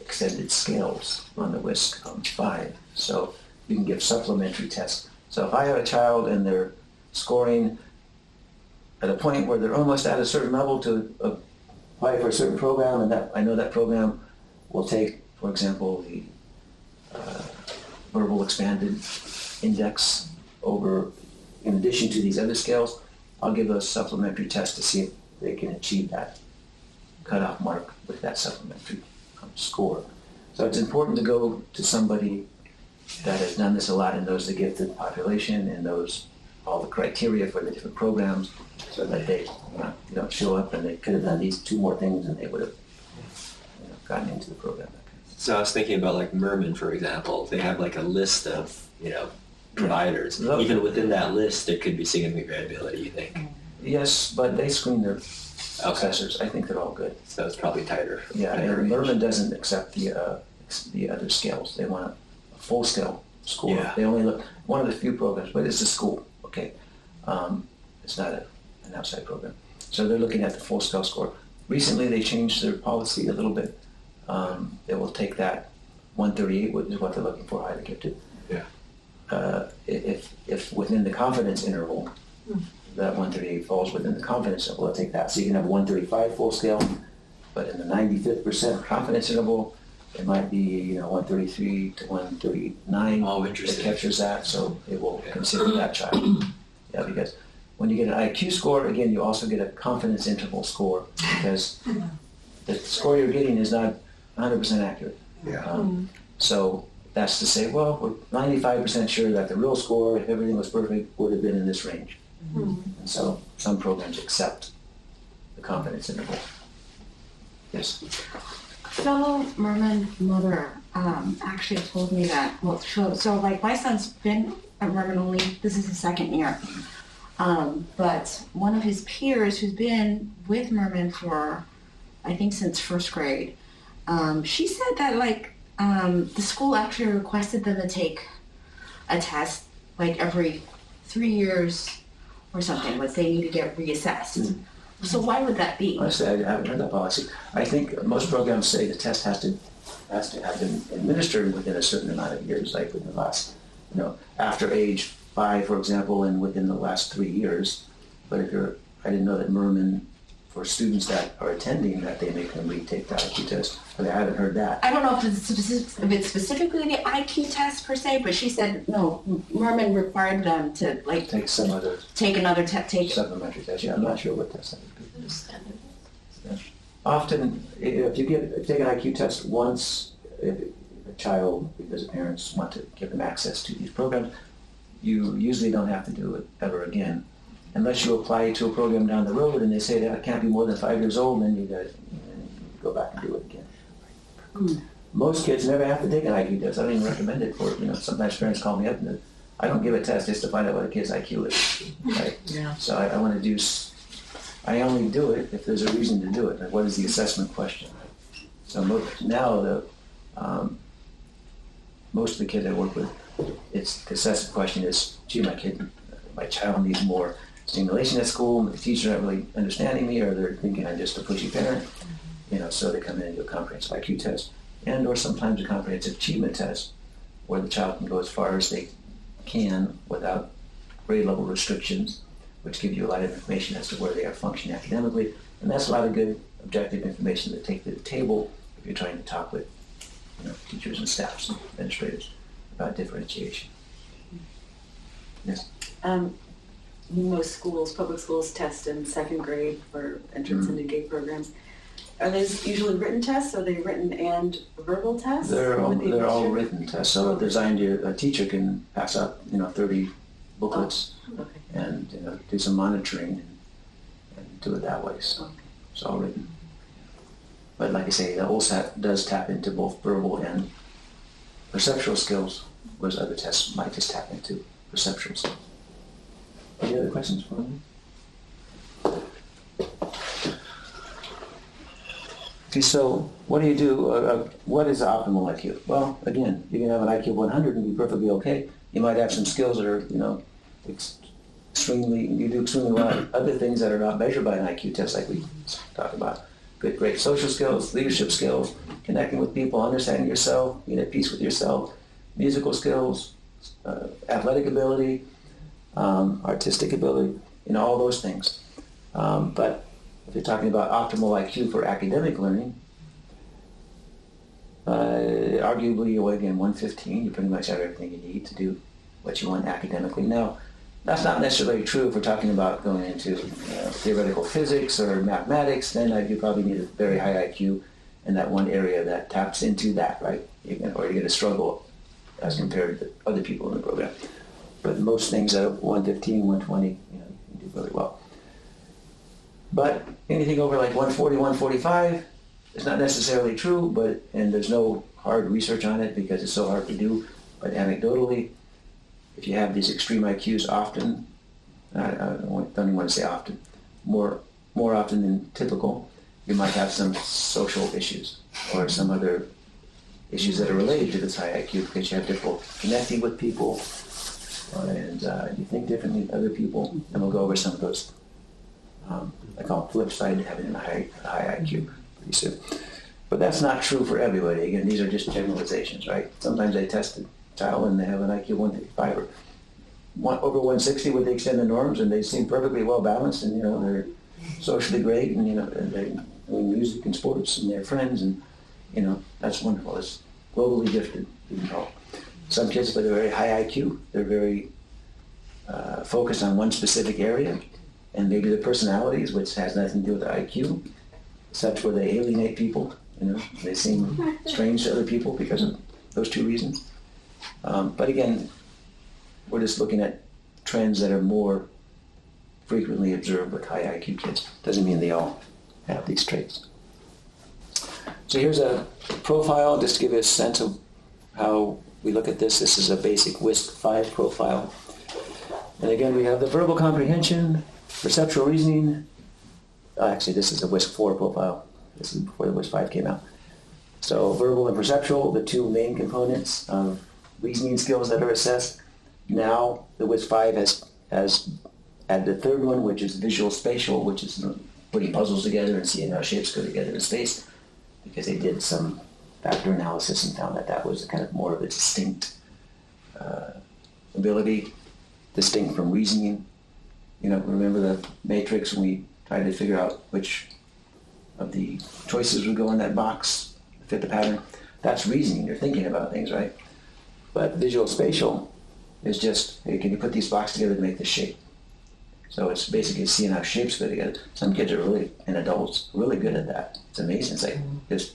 extended scales on the WISC-5. So you can give supplementary tests. So if I have a child and they're scoring at a point where they're almost at a certain level to apply for a certain program, and that I know that program will take, for example, the verbal expanded index over, in addition to these other scales, I'll give those supplementary tests to see if they can achieve that cutoff mark with that supplementary score. So it's important to go to somebody that has done this a lot and knows the gifted population and knows all the criteria for the different programs, so that they don't show up and they could have done these 2 more things and they would have gotten into the program. So I was thinking about like Merman, for example. They have like a list of, providers. Yeah. Even within that list, there could be significant variability, you think? Yes, but they screen their assessors. I think they're all good. So it's probably tighter. Yeah, and Merman doesn't accept the other scales. They want a full scale score. Yeah. They only look, one of the few programs, but it's a school, okay? It's not an outside program. So they're looking at the full scale score. Recently, they changed their policy a little bit. They will take that 138, which is what they're looking for, highly gifted. Yeah. If within the confidence interval, that 138 falls within the confidence interval, they'll take that. So you can have 135 full scale, but in the 95th percent confidence interval, it might be 133 to 139. Oh, interesting. It captures that, so it will consider that child. Yeah, because when you get an IQ score, again, you also get a confidence interval score, because the score you're getting is not 100% accurate. Yeah. So that's to say, well, we're 95% sure that the real score, if everything was perfect, would have been in this range. And so some programs accept the confidence interval. Yes. Fellow Merman mother actually told me that, so like my son's been at Merman only, this is his 2nd year. But one of his peers who's been with Merman for, I think since 1st grade, she said that the school actually requested them to take a test like every 3 years or something, but they need to get reassessed. So why would that be? Honestly, I haven't heard that policy. I think most programs say the test has to have been administered within a certain amount of years, like within the last, after age 5, for example, and within the last 3 years. But I didn't know that Merman, for students that are attending, that they make them retake the IQ test. But I haven't heard that. I don't know if it's specifically the IQ test per se, but she said no. Merman required them to Take another take supplementary test. Yeah, I'm not sure what test that is. Standard. Yeah. Often, if you take an IQ test once, if a child, because the parents want to give them access to these programs, you usually don't have to do it ever again. Unless you apply to a program down the road and they say that it can't be more than 5 years old, then you go back and do it again. Most kids never have to take an IQ test. I don't even recommend it for, sometimes parents call me up and I don't give a test just to find out what a kid's IQ is. Right? Yeah. So I want to I only do it if there's a reason to do it. Like, what is the assessment question? So now most of the kids I work with, the assessment question is, gee, my child needs more stimulation at school, the teacher's not really understanding me, or they're thinking I'm just a pushy parent, so they come in and do a comprehensive IQ test, and or sometimes a comprehensive achievement test, where the child can go as far as they can without grade level restrictions, which give you a lot of information as to where they are functioning academically, and that's a lot of good objective information to take to the table if you're trying to talk with teachers and staffs and administrators about differentiation. Yes. Most schools, public schools, test in 2nd grade for entrance into GATE programs. Are those usually written tests? Are they written and verbal tests? They're all written tests. So designed a teacher can pass out 30 booklets and do some monitoring and do it that way. So it's all written. But like I say, the OLSAT does tap into both verbal and perceptual skills, whereas other tests might just tap into perceptual skills. Any other questions for me? See, so what do you do? What is the optimal IQ? Well, again, you can have an IQ of 100 and be perfectly okay. You might have some skills that are, you do extremely well at other things that are not measured by an IQ test, like we talked about. Great social skills, leadership skills, connecting with people, understanding yourself, being at peace with yourself, musical skills, athletic ability, artistic ability, all those things. But if you're talking about optimal IQ for academic learning, arguably, again, 115, you pretty much have everything you need to do what you want academically. Now, that's not necessarily true if we're talking about going into theoretical physics or mathematics. Then you probably need a very high IQ in that one area that taps into that, right? Or you're going to struggle as compared to other people in the program. But most things at 115, 120, you can do really well. But anything over like 140, 145 is not necessarily true, and there's no hard research on it because it's so hard to do. But anecdotally, if you have these extreme IQs often, I don't even want to say often, more often than typical, you might have some social issues or some other issues that are related to this high IQ because you have difficulty connecting with people and you think differently than other people. And we'll go over some of those. I call it flipside to having a high IQ pretty soon. But that's not true for everybody. Again, these are just generalizations, right? Sometimes they test a child and they have an IQ 155 or over 160 with the extended norms, and they seem perfectly well balanced, and they're socially great, and and they doing music and sports, and they're friends, and that's wonderful. It's globally gifted, you can call it. Some kids with a very high IQ, they're very focused on one specific area, and maybe their personalities, which has nothing to do with the IQ, such where they alienate people. They seem strange to other people because of those two reasons. But again, we're just looking at trends that are more frequently observed with high IQ kids. Doesn't mean they all have these traits. So here's a profile just to give you a sense of how we look at this. This is a basic WISC-5 profile. And again, we have the verbal comprehension, perceptual reasoning. Actually, this is a WISC-4 profile. This is before the WISC-5 came out. So verbal and perceptual, the two main components of reasoning skills that are assessed. Now the WISC-5 has added the third one, which is visual spatial, which is putting puzzles together and seeing how shapes go together in space, because they did some factor analysis and found that was kind of more of a distinct ability, distinct from reasoning. Remember the matrix when we tried to figure out which of the choices would go in that box to fit the pattern? That's reasoning. You're thinking about things, right? But visual spatial is just, hey, can you put these blocks together to make this shape? So it's basically seeing how shapes go together. Some kids are really, and adults, really good at that. It's amazing. It's like just,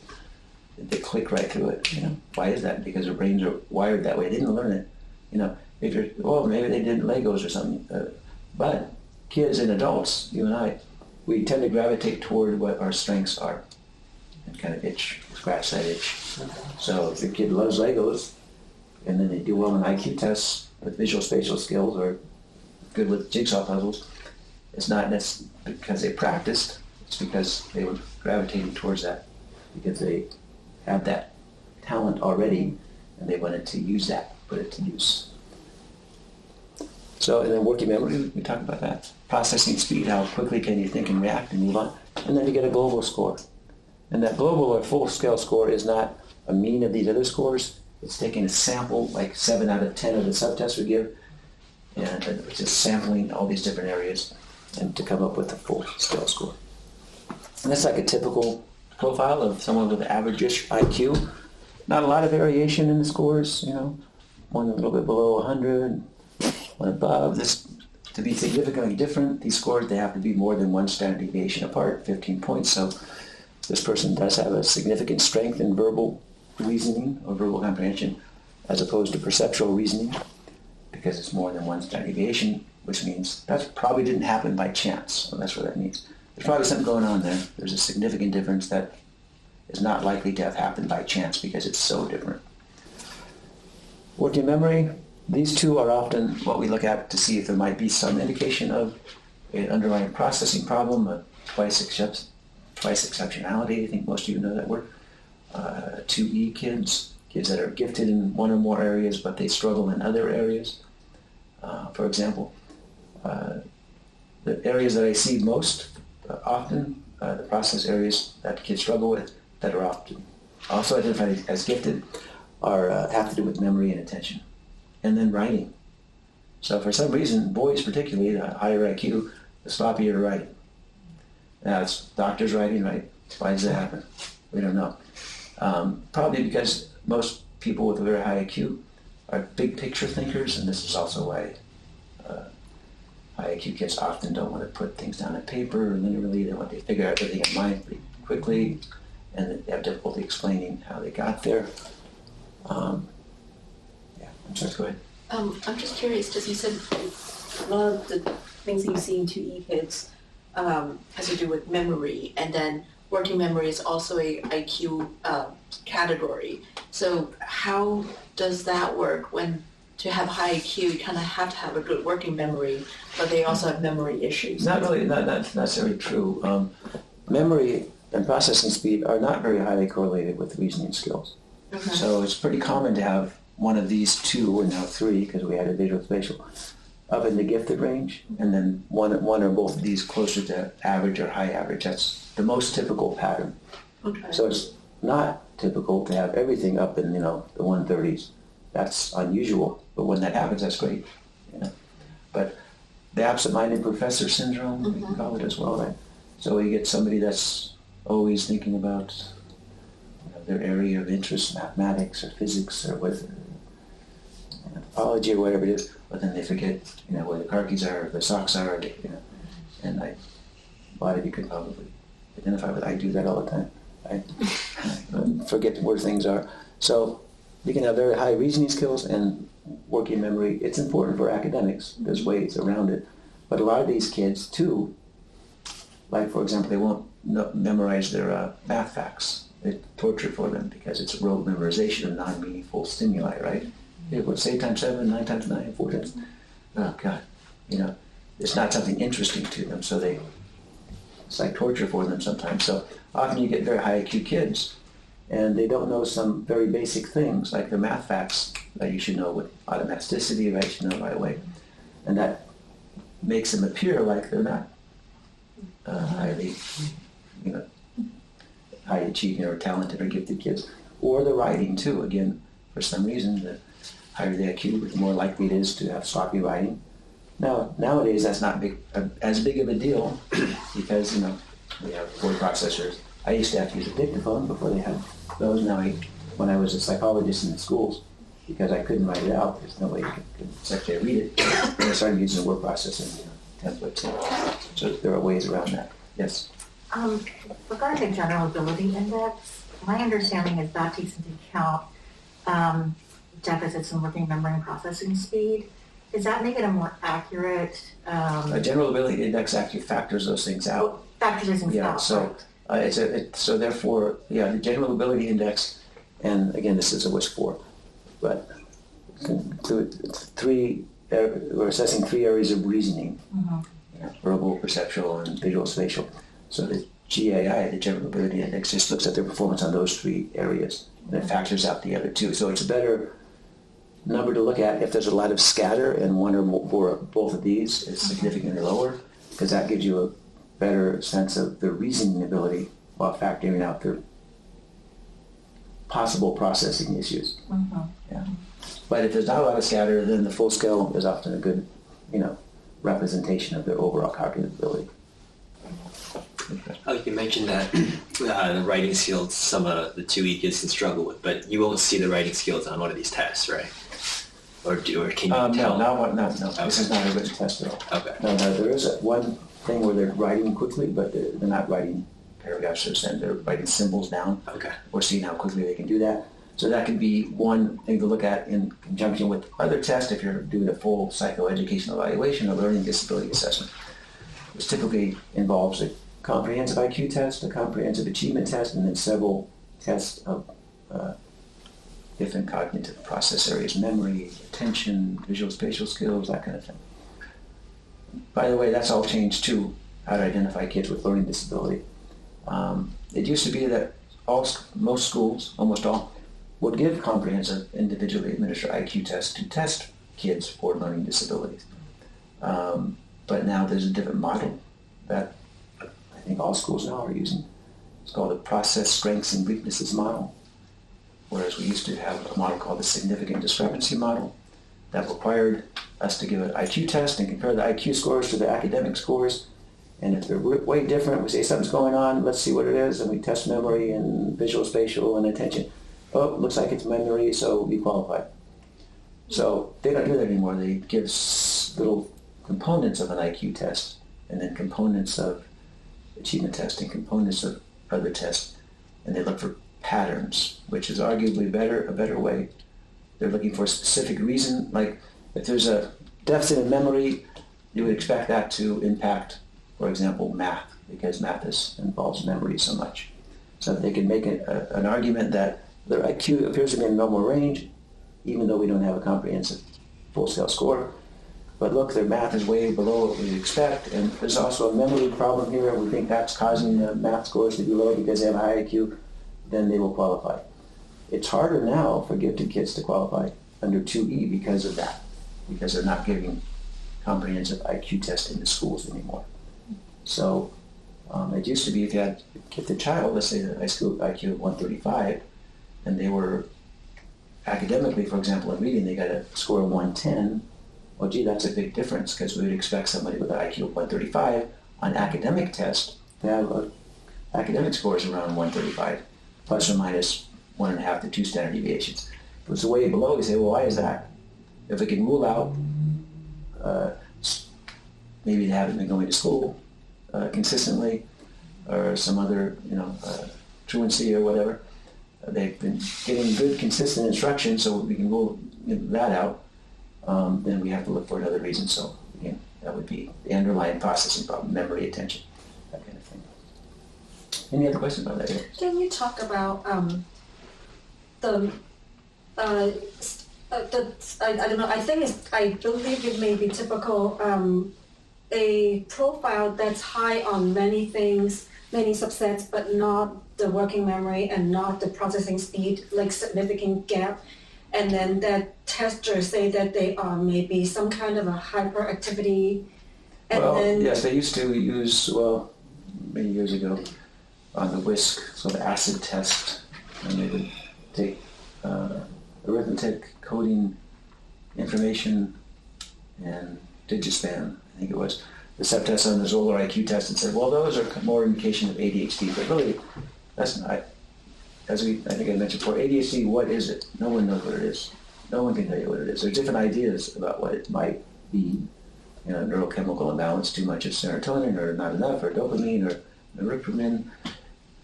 they click right through it. Why is that? Because their brains are wired that way. They didn't learn it. If you're, maybe they did Legos or something. But kids and adults, you and I, we tend to gravitate toward what our strengths are and kind of scratch that itch. So if your kid loves Legos and then they do well in IQ tests with visual spatial skills or good with jigsaw puzzles, it's not necessarily because they practiced, it's because they were gravitating towards that because they have that talent already and they wanted to use that, put it to use. So, and then working memory, we talked about that. Processing speed, how quickly can you think and react and move on. And then you get a global score. And that global or full-scale score is not a mean of these other scores. It's taking a sample, like 7 out of 10 of the subtests we give, and it's just sampling all these different areas and to come up with a full-scale score. And that's like a typical profile of someone with average-ish IQ. Not a lot of variation in the scores, one a little bit below 100, one above. This, to be significantly different, these scores, they have to be more than one standard deviation apart, 15 points. So this person does have a significant strength in verbal reasoning or verbal comprehension as opposed to perceptual reasoning because it's more than one standard deviation, which means that probably didn't happen by chance. So that's what that means. There's probably something going on there. There's a significant difference that is not likely to have happened by chance because it's so different. Working memory, these two are often what we look at to see if there might be some indication of an underlying processing problem, a twice twice exceptionality. I think most of you know that word. 2E kids that are gifted in one or more areas, but they struggle in other areas. For example, the areas that I see most often, the process areas that kids struggle with, that are often also identified as gifted, are have to do with memory and attention, and then writing. So for some reason, boys particularly, the higher IQ, the sloppier writing. Now it's doctors writing, right? Why does that happen? We don't know. Probably because most people with a very high IQ are big picture thinkers, and this is also why high IQ kids often don't want to put things down on paper or linearly. They want to figure out everything in mind pretty quickly, and they have difficulty explaining how they got there. Yeah, I'm sorry, go ahead. I'm just curious, because you said one of the things that you see in 2E kids has to do with memory, and then working memory is also a IQ category. So how does that work when to have high IQ, you kind of have to have a good working memory, but they also have memory issues? Not really, not necessarily true. Memory and processing speed are not very highly correlated with reasoning skills. Okay. So it's pretty common to have one of these two, or now three, because we had a visual spatial, up in the gifted range, and then one or both of these closer to average or high average. That's the most typical pattern. Okay. So it's not typical to have everything up in, the 130s. That's unusual, but when that happens, that's great. But the absent-minded professor syndrome, we can call it as well, right? So you get somebody that's always thinking about their area of interest, mathematics or physics or with anthropology or whatever it is, but then they forget, where the car keys are, or the socks are, and a lot of you could probably identify with. I do that all the time. I forget where things are. So you can have very high reasoning skills and working memory. It's important for academics. There's ways around it. But a lot of these kids, too, like, for example, they won't memorize their math facts. It's torture for them because it's rote memorization of non-meaningful stimuli, right? What, say times 7, 9 times 9, 4 times... Oh, God. It's not something interesting to them, so it's like torture for them sometimes. So often you get very high IQ kids, and they don't know some very basic things, like the math facts that you should know with automaticity, right? You should know right away. And that makes them appear like they're not highly, high achieving or talented or gifted kids. Or the writing, too. Again, for some reason, the higher the IQ, the more likely it is to have sloppy writing. Now, nowadays, that's not as big of a deal because, we have word processors. I used to have to use a dictaphone before they had those. Now, when I was a psychologist in the schools, because I couldn't write it out, there's no way you could secretary read it, and I started using a word processing templates. So there are ways around that. Yes? Regarding the general ability index, my understanding is that takes into account deficits in working memory and processing speed. Does that make it a more accurate? A general ability index actually factors those things out. Factors those things out. So so therefore, the general ability index, and again, this is a WISC 4, but we're assessing 3 areas of reasoning: verbal, perceptual, and visual spatial. So the GAI, the general ability index, just looks at their performance on those 3 areas, and it factors out the other 2. So it's a better number to look at if there's a lot of scatter and one or more, both of these is significantly lower, because that gives you a better sense of the reasoning ability while factoring out the possible processing issues. Yeah. But if there's not a lot of scatter, then the full scale is often a good, representation of their overall cognitive ability. Okay. Oh, you mentioned that the writing skills some of the 2E kids can struggle with, but you won't see the writing skills on one of these tests, right? Or can you tell? No. Okay. This is not a written test at all. Okay. No, there is one thing where they're writing quickly, but they're not writing paragraphs or send. They're writing symbols down. Okay. Or seeing how quickly they can do that. So that can be one thing to look at in conjunction with other tests if you're doing a full psychoeducational evaluation or learning disability assessment, which typically involves a comprehensive IQ test, a comprehensive achievement test, and then several tests of different cognitive process areas: memory, attention, visual spatial skills, that kind of thing. By the way, that's all changed too, how to identify kids with learning disability. It used to be that most schools, almost all, would give comprehensive individually administered IQ tests to test kids for learning disabilities. But now there's a different model that I think all schools now are using. It's called a process strengths and weaknesses model, whereas we used to have a model called the significant discrepancy model that required us to give an IQ test and compare the IQ scores to the academic scores. And if they're way different, we say something's going on, let's see what it is, and we test memory and visual, spatial, and attention. Oh, looks like it's memory, so we qualify. So they don't do that anymore. They give little components of an IQ test, and then components of achievement testing, components of other tests, and they look for patterns, which is arguably a better way. They're looking for a specific reason, like if there's a deficit in memory, you would expect that to impact, for example, math, because math involves memory so much. So they can make an argument that their IQ appears to be in a normal range, even though we don't have a comprehensive full-scale score. But look, their math is way below what we expect, and there's also a memory problem here. We think that's causing the math scores to be low because they have a high IQ, then they will qualify. It's harder now for gifted kids to qualify under 2E because of that, because they're not giving comprehensive IQ tests in the schools anymore. So it used to be if you had a gifted child, let's say the high school IQ of 135, and they were academically, for example, in reading, they got a score of 110, well, gee, that's a big difference because we would expect somebody with an IQ of 135 on academic test to have academic scores around 135, plus or minus 1.5 to 2 standard deviations. If it was way below, we say, well, why is that? If we can rule out maybe they haven't been going to school consistently, or some other, truancy or whatever, they've been getting good, consistent instruction, so we can rule that out. Then we have to look for another reason. So again, that would be the underlying processing problem, memory, attention, that kind of thing. Any other questions about that? Yeah? Can you talk about I don't know, I believe it may be typical, a profile that's high on many things, many subsets, but not the working memory and not the processing speed, like significant gap. And then that testers say that they are maybe some kind of a hyperactivity. And yes, they used to use, many years ago, on the WISC, so the acid test, and they would take arithmetic, coding information, and digispan, I think it was, the subtest on the Zoller IQ test, and said, well, those are more indication of ADHD, but really, that's not. As I think I mentioned before, ADHD, what is it? No one knows what it is. No one can tell you what it is. There's different ideas about what it might be. Neurochemical imbalance, too much of serotonin, or not enough, or dopamine, or norepinephrine. I'm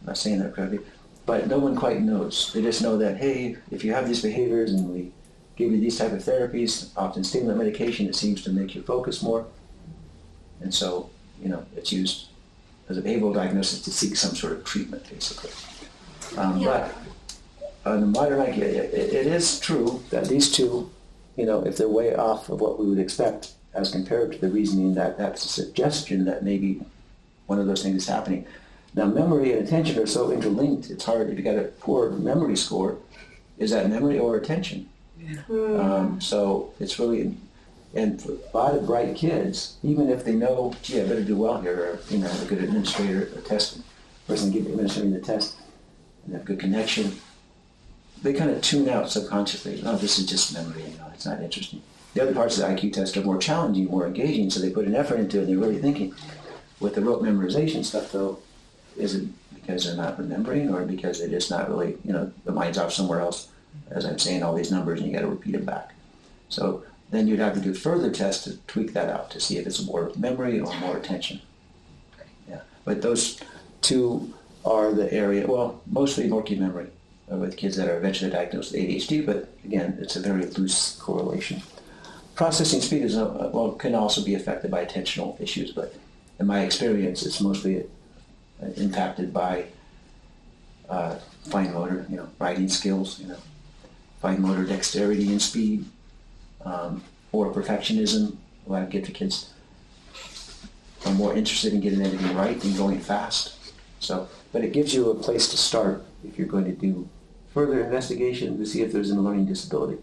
not saying that correctly. But no one quite knows. They just know that, hey, if you have these behaviors and we give you these type of therapies, often stimulant medication, it seems to make you focus more. And so, it's used as a behavioral diagnosis to seek some sort of treatment, basically. But on the modern IQ, it is true that these two, if they're way off of what we would expect as compared to the reasoning that's a suggestion that maybe one of those things is happening. Now, memory and attention are so interlinked, it's hard. If you got a poor memory score, is that memory or attention? Yeah. So it's really, and for a lot of bright kids, even if they know, gee, I better do well here, or, a good administrator, a test person administering the test, and have good connection, they kind of tune out subconsciously. Oh, this is just memory, it's not interesting. The other parts of the IQ test are more challenging, more engaging, so they put an effort into it, and they're really thinking. With the rote memorization stuff, though, is it because they're not remembering, or because they're just not really, the mind's off somewhere else, as I'm saying all these numbers, and you got to repeat them back. So then you'd have to do further tests to tweak that out, to see if it's more memory or more attention. Yeah, but those two are the area, mostly working memory with kids that are eventually diagnosed with ADHD, but again, it's a very loose correlation. Processing speed can also be affected by attentional issues, but in my experience, it's mostly impacted by fine motor, writing skills, fine motor dexterity and speed, or perfectionism. A lot of gifted kids are more interested in getting everything right than going fast. So, but it gives you a place to start if you're going to do further investigation to see if there's a learning disability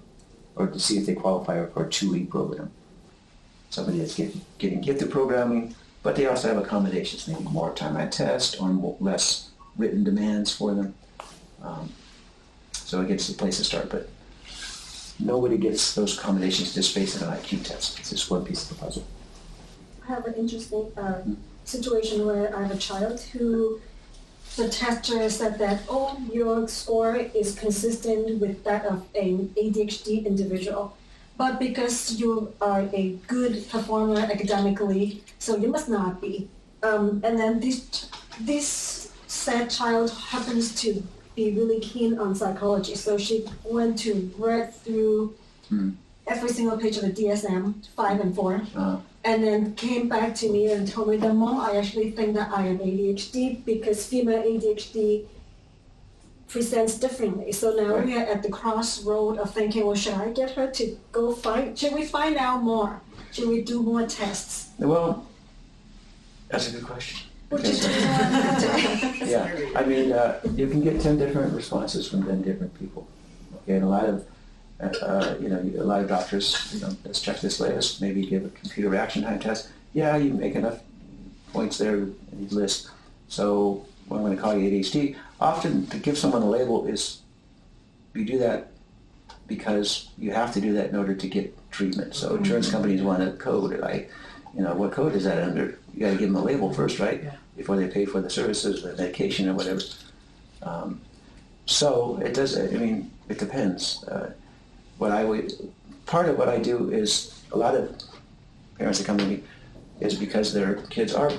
or to see if they qualify for a 2-week program. Somebody that's getting gifted programming, but they also have accommodations, maybe more time on test or less written demands for them. So it gets a place to start, but nobody gets those accommodations just based on an IQ test. It's just one piece of the puzzle. I have an interesting situation where I have a child who the tester said that, oh, your score is consistent with that of an ADHD individual. But because you are a good performer academically, so you must not be. And then this sad child happens to be really keen on psychology, so she went to read through every single page of the DSM 5 and 4, and then came back to me and told me that, Mom, I actually think that I am ADHD because female ADHD presents differently. So now we are at the crossroad of thinking, well, should I get her to go should we find out more? Should we do more tests? Well, that's a good question. What did you want? Yeah, I mean, you can get 10 different responses from 10 different people. Okay, and a lot of, a lot of doctors, let's check this latest, maybe give a computer reaction time test. Yeah, you make enough points there in these lists. So I'm going to call you ADHD. Often to give someone a label is, you do that because you have to do that in order to get treatment. So insurance companies want a code, like, what code is that under? You got to give them a label first, right? Before they pay for the services, the medication or whatever. So it does, it depends. Part of what I do is, a lot of parents that come to me is because their kids are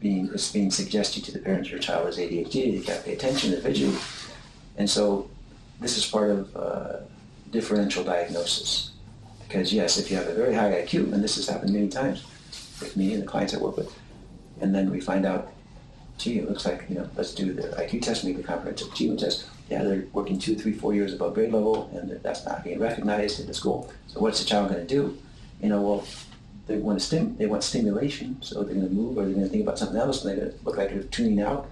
it's being suggested to the parents, your child is ADHD, you got to pay attention individually. And so this is part of differential diagnosis. Because yes, if you have a very high IQ, and this has happened many times with me and the clients I work with, and then we find out, gee, it looks like, let's do the IQ test, maybe the comprehensive achievement test. Yeah, they're working 2, 3, 4 years above grade level, and that's not being recognized in the school. So what's the child going to do? They want stimulation, so they're going to move, or they're going to think about something else, and they're going to look like they're tuning out,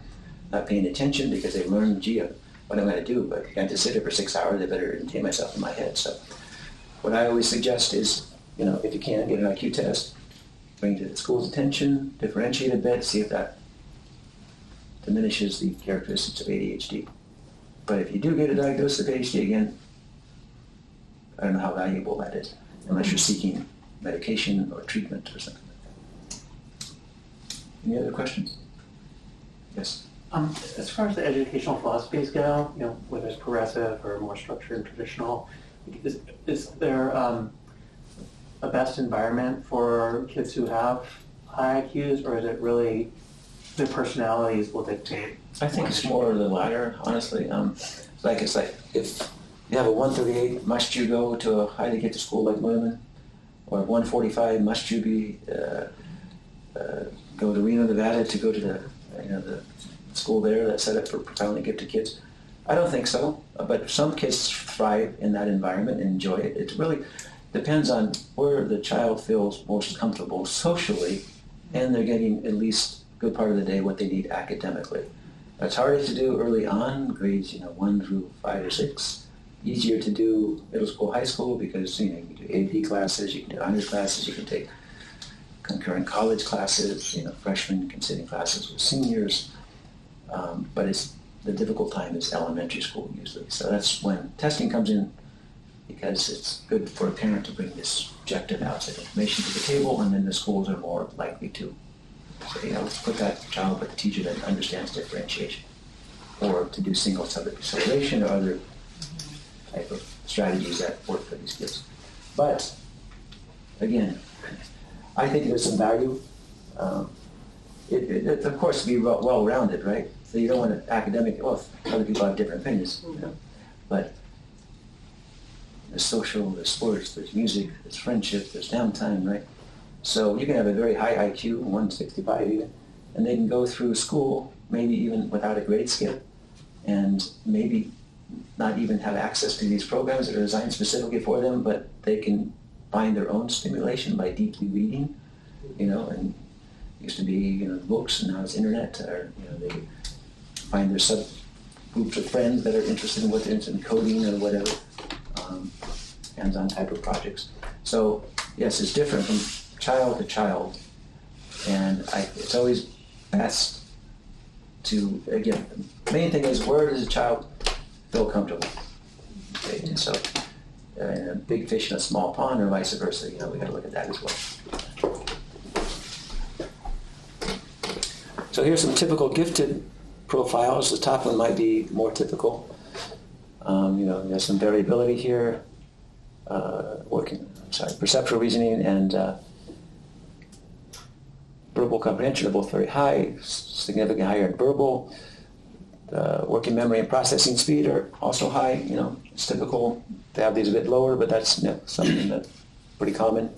not paying attention, because they learned, gee, what am I going to do? But I can't just sit here for 6 hours. I better entertain myself in my head. So what I always suggest is, if you can, get an IQ test, bring it to the school's attention, differentiate a bit, see if that diminishes the characteristics of ADHD. But if you do get a diagnosis of ADHD, again, I don't know how valuable that is, unless you're seeking medication or treatment or something like that. Any other questions? Yes. As far as the educational philosophies go, whether it's progressive or more structured and traditional, is there a best environment for kids who have high IQs, or is it really their personalities will dictate? I think it's more the latter, honestly. It's like if you have a 138, must you go to a highly gifted school like Merriman? Or 145, must you be go to Reno, Nevada to go to the school there that's set up for profoundly gifted kids? I don't think so. But some kids thrive in that environment and enjoy it. It really depends on where the child feels most comfortable socially, and they're getting at least a good part of the day what they need academically. It's harder to do early on, grades 1 through 5 or 6. Easier to do middle school, high school, because you can do AP classes, you can do honors classes, you can take concurrent college classes, freshmen can sit in classes with seniors. But the difficult time is elementary school usually. So that's when testing comes in, because it's good for a parent to bring this objective outside information to the table, and then the schools are more likely to say, let's put that child with a teacher that understands differentiation, or to do single subject acceleration or other type of strategies that work for these kids. But again, I think there's some value. It of course, to be well-rounded, right? So you don't want an academic, other people have different opinions, but there's social, there's sports, there's music, there's friendship, there's downtime, right? So you can have a very high IQ, 165 even, and they can go through school, maybe even without a grade scale, and maybe not even have access to these programs that are designed specifically for them, but they can find their own stimulation by deeply reading, and it used to be, books, and now it's internet, or, they find their subgroups of friends that are interested in what they're interested in, coding or whatever, hands-on type of projects. So yes, it's different from child to child, and it's always best to, again, the main thing is, where does a child feel comfortable? Okay, and so a big fish in a small pond, or vice versa, we got to look at that as well. So here's some typical gifted profiles. The top one might be more typical. There's some variability here. Perceptual reasoning and verbal comprehension are both very high, significantly higher in verbal. Working memory and processing speed are also high. It's typical to have these a bit lower, but that's something that's pretty common.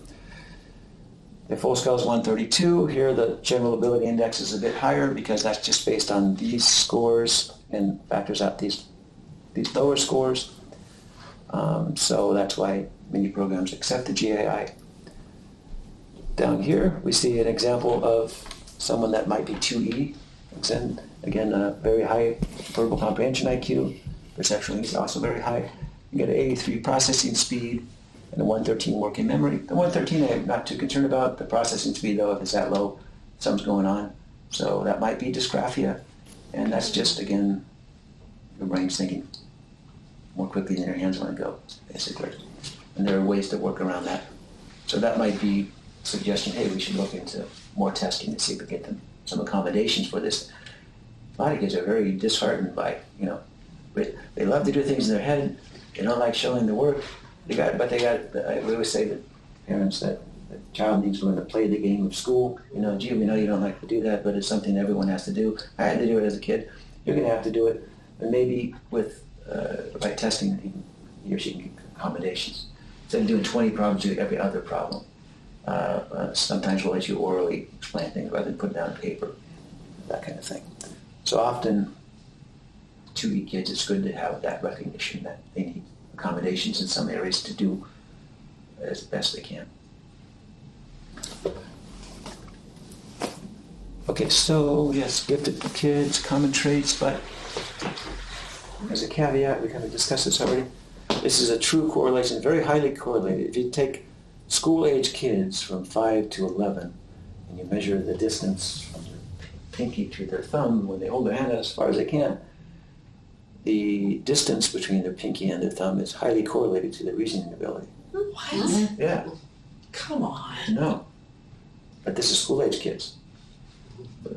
The full scale is 132. Here the general ability index is a bit higher because that's just based on these scores and factors out these lower scores. So that's why many programs accept the GAI. Down here we see an example of someone that might be 2E. Again, a very high verbal comprehension IQ. Perceptual is also very high. You get an 83 processing speed and a 113 working memory. The 113 I'm not too concerned about. The processing speed, though, if it's that low, something's going on. So that might be dysgraphia. And that's just, again, your brain's thinking more quickly than your hands want to go, basically. And there are ways to work around that. So that might be a suggestion, hey, we should look into more testing to see if we get them some accommodations for this. A lot of kids are very disheartened by, they love to do things in their head. They don't like showing the work. We always say to parents that the child needs to learn to play the game of school. Gee, we know you don't like to do that, but it's something everyone has to do. I had to do it as a kid. You're going to have to do it. And maybe by testing, he or she can get accommodations. Instead of doing 20 problems, do every other problem. Sometimes we'll let you orally explain things rather than put it down on paper, that kind of thing. So often, 2E kids, it's good to have that recognition that they need accommodations in some areas to do as best they can. Okay, so yes, gifted kids, common traits, but as a caveat, we kind of discussed this already. This is a true correlation, very highly correlated. If you take school-age kids from 5 to 11, and you measure the distance from their pinky to their thumb when they hold their hand out as far as they can, the distance between their pinky and their thumb is highly correlated to their reasoning ability. What? Yeah. Come on. No. But this is school-age kids.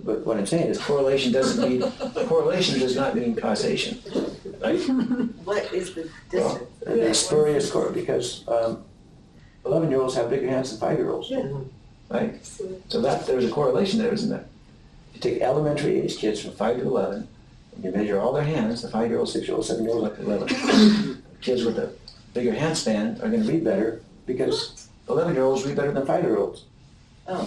But what I'm saying is correlation does not mean causation. Right? What is the distance? Well, it's spurious because 11-year-olds have bigger hands than 5-year-olds. Yeah. Right? So there's a correlation there, isn't there? You take elementary age kids from 5 to 11, and you measure all their hands, the 5-year-old, 6-year-old, 7-year-old, up to 11. Kids with a bigger hand span are going to read better because 11-year-olds read better than 5-year-olds. Oh.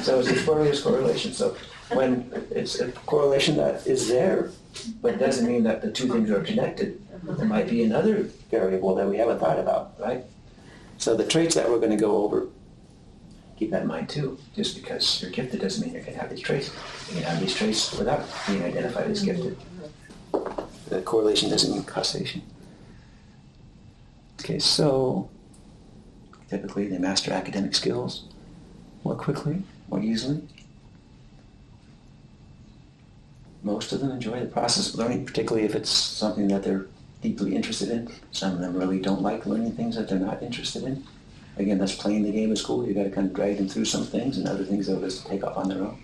So it's a spurious correlation. So when it's a correlation that is there, but doesn't mean that the two things are connected. There might be another variable that we haven't thought about, right? So the traits that we're going to go over, keep that in mind too. Just because you're gifted doesn't mean you can have these traits. You can have these traits without being identified as gifted. The correlation doesn't mean causation. Okay, so typically they master academic skills more quickly, more easily. Most of them enjoy the process of learning, particularly if it's something that they're deeply interested in. Some of them really don't like learning things that they're not interested in. Again, that's playing the game of school. You've got to kind of drag them through some things, and other things they'll just take off on their own.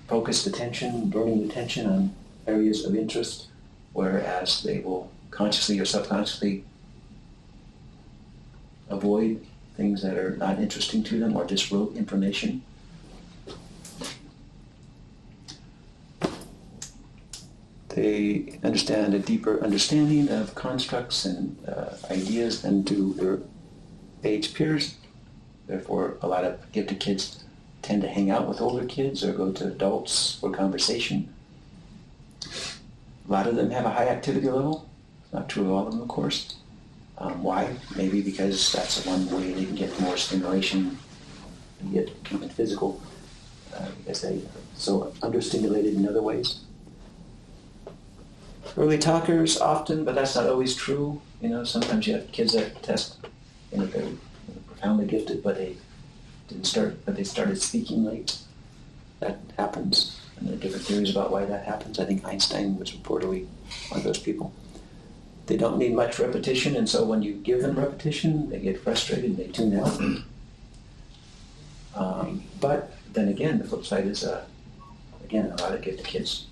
Focused attention, burning attention on areas of interest, whereas they will consciously or subconsciously avoid things that are not interesting to them or just rote information. They understand a deeper understanding of constructs and ideas than do their age peers. Therefore, a lot of gifted kids tend to hang out with older kids or go to adults for conversation. A lot of them have a high activity level. Not true of all of them, of course. Why? Maybe because that's the one way they can get more stimulation, be it even physical, because they are so understimulated in other ways. Early talkers often, but that's not always true. Sometimes you have kids that test, they're profoundly gifted, but they started speaking late. That happens. And there are different theories about why that happens. I think Einstein was reportedly one of those people. They don't need much repetition, and so when you give them repetition, they get frustrated and they tune out. But then again, the flip side is, a lot of gifted kids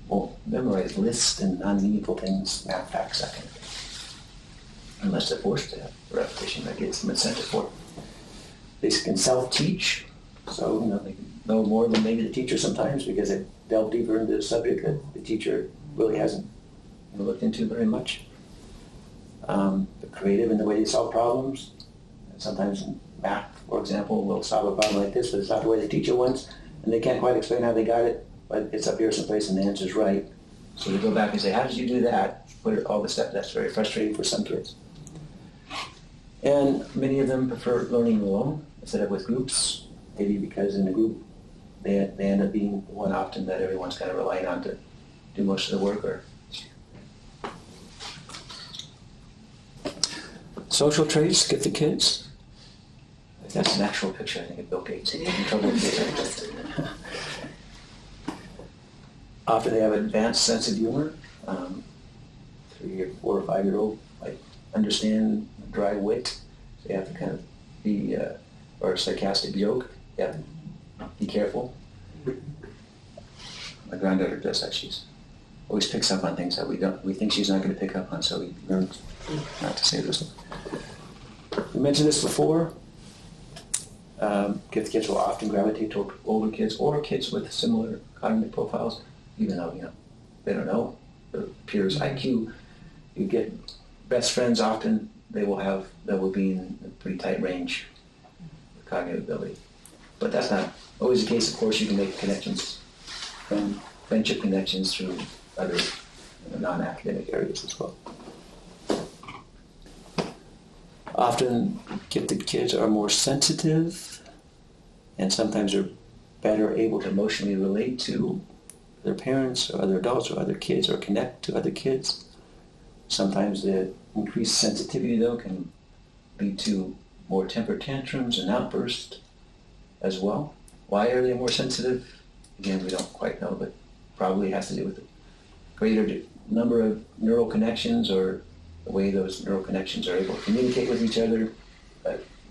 won't memorize lists and non-meaningful things, math facts, that kind of thing, unless they're forced to have repetition. That gives them incentive for it. They can self-teach, so they know more than maybe the teacher sometimes because they delve deeper into the subject that the teacher really hasn't looked into very much. They're creative in the way they solve problems. And sometimes in math, for example, we'll solve a problem like this, but it's not the way the teacher wants, and they can't quite explain how they got it, but it's up here someplace and the answer's right. So they go back and say, how did you do that? Put all the steps. That's very frustrating for some kids. And many of them prefer learning alone instead of with groups, maybe because in a group they end up being one often that everyone's kind of relying on to do most of the work. Or social traits, gifted kids. If that's an actual picture, I think of Bill Gates. In trouble with it. Often they have an advanced sense of humor. 3 or 4 or 5-year-old might understand dry wit. So you have to kind of be, or a sarcastic joke. You have to be careful. My granddaughter does that. She's always picks up on things that we think she's not going to pick up on, so we learn not to say this. We mentioned this before. Gifted kids will often gravitate toward older kids or kids with similar cognitive profiles, even though they don't know their peers' IQ. You get best friends often. They will be in a pretty tight range of cognitive ability, but that's not always the case. Of course, you can make connections, friendship connections through other non-academic areas as well. Often, gifted kids are more sensitive and sometimes are better able to emotionally relate to their parents or other adults or other kids or connect to other kids. Sometimes the increased sensitivity, though, can lead to more temper tantrums and outbursts as well. Why are they more sensitive? Again, we don't quite know, but probably has to do with the greater number of neural connections or the way those neural connections are able to communicate with each other,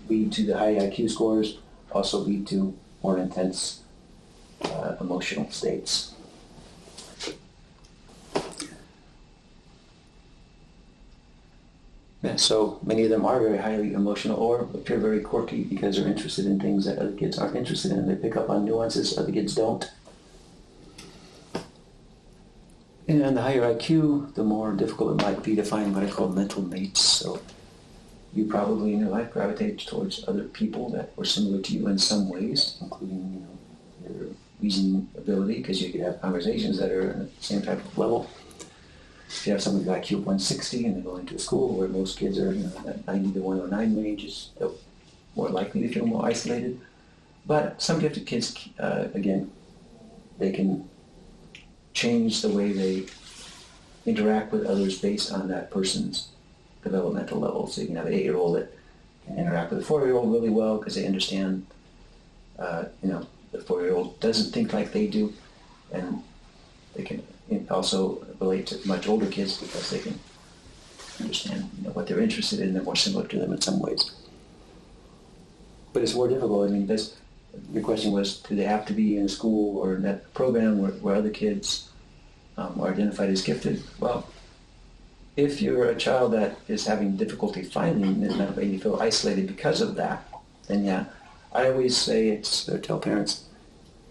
lead to the high IQ scores, also lead to more intense emotional states. Yeah, so many of them are very highly emotional or appear very quirky because they're interested in things that other kids aren't interested in. They pick up on nuances other kids don't. And the higher IQ, the more difficult it might be to find what I call mental mates. So you probably in your life gravitate towards other people that were similar to you in some ways, including your reasoning ability, because you could have conversations that are at the same type of level. If you have somebody with IQ of 160 and they're going to a school where most kids are in that 90 to 109 range, they're more likely to feel more isolated. But some gifted kids, again, they can change the way they interact with others based on that person's developmental level. So you can have an 8-year-old that can interact with a 4-year-old really well because they understand, the 4-year-old doesn't think like they do, and they can also relate to much older kids because they can understand what they're interested in. They're more similar to them in some ways. But it's more difficult. I mean, your question was, do they have to be in a school or in that program where other kids are identified as gifted? Well, if you're a child that is having difficulty finding it and you feel isolated because of that, then yeah, I always say tell parents,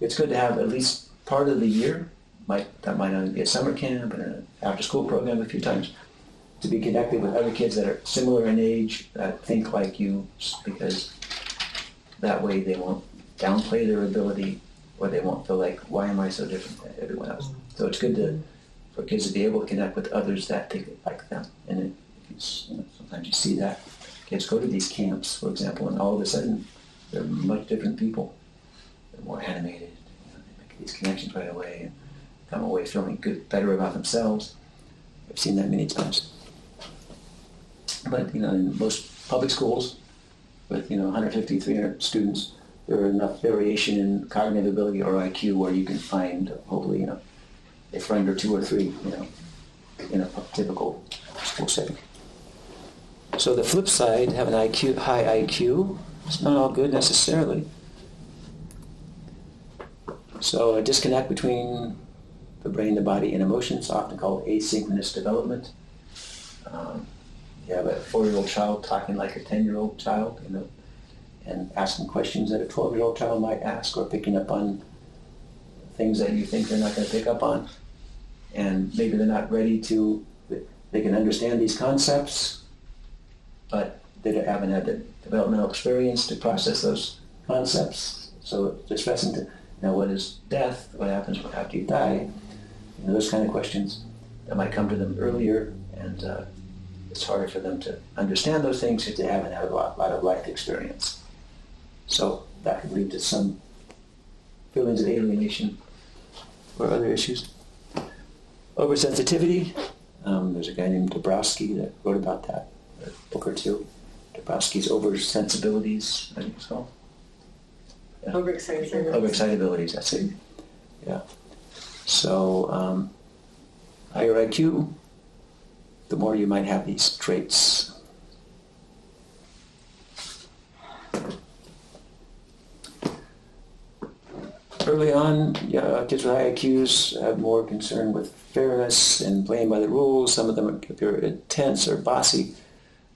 it's good to have at least part of the year, that might only be a summer camp and an after-school program a few times, to be connected with other kids that are similar in age, that think like you, because that way they won't downplay their ability, or they won't feel like, why am I so different than everyone else? So it's good for kids to be able to connect with others that think like them. And sometimes you see that. Kids go to these camps, for example, and all of a sudden they're much different people. They're more animated, these connections right away and come away feeling good, better about themselves. I've seen that many times. But, in most public schools with, 150, 300 students, there are enough variation in cognitive ability or IQ where you can find, hopefully, a friend or two or three, in a typical school setting. So the flip side, have an high IQ, it's not all good necessarily. So a disconnect between the brain, the body, and emotions, often called asynchronous development. You have a 4-year-old child talking like a 10-year-old child, and asking questions that a 12-year-old child might ask, or picking up on things that you think they're not going to pick up on. And maybe they're not ready they can understand these concepts, but they haven't had the developmental experience to process those concepts. So they're stressing to know what is death, what happens after you die, those kind of questions that might come to them earlier, and it's harder for them to understand those things if they haven't had a lot of life experience. So that could lead to some feelings of alienation or other issues. Oversensitivity. There's a guy named Dabrowski that wrote about that, a book or two. Dabrowski's oversensibilities, I think it's called. Yeah. Overexcitabilities, that's it. Yeah. So higher IQ, the more you might have these traits. Early on, kids with high IQs have more concern with fairness and playing by the rules. Some of them appear intense or bossy,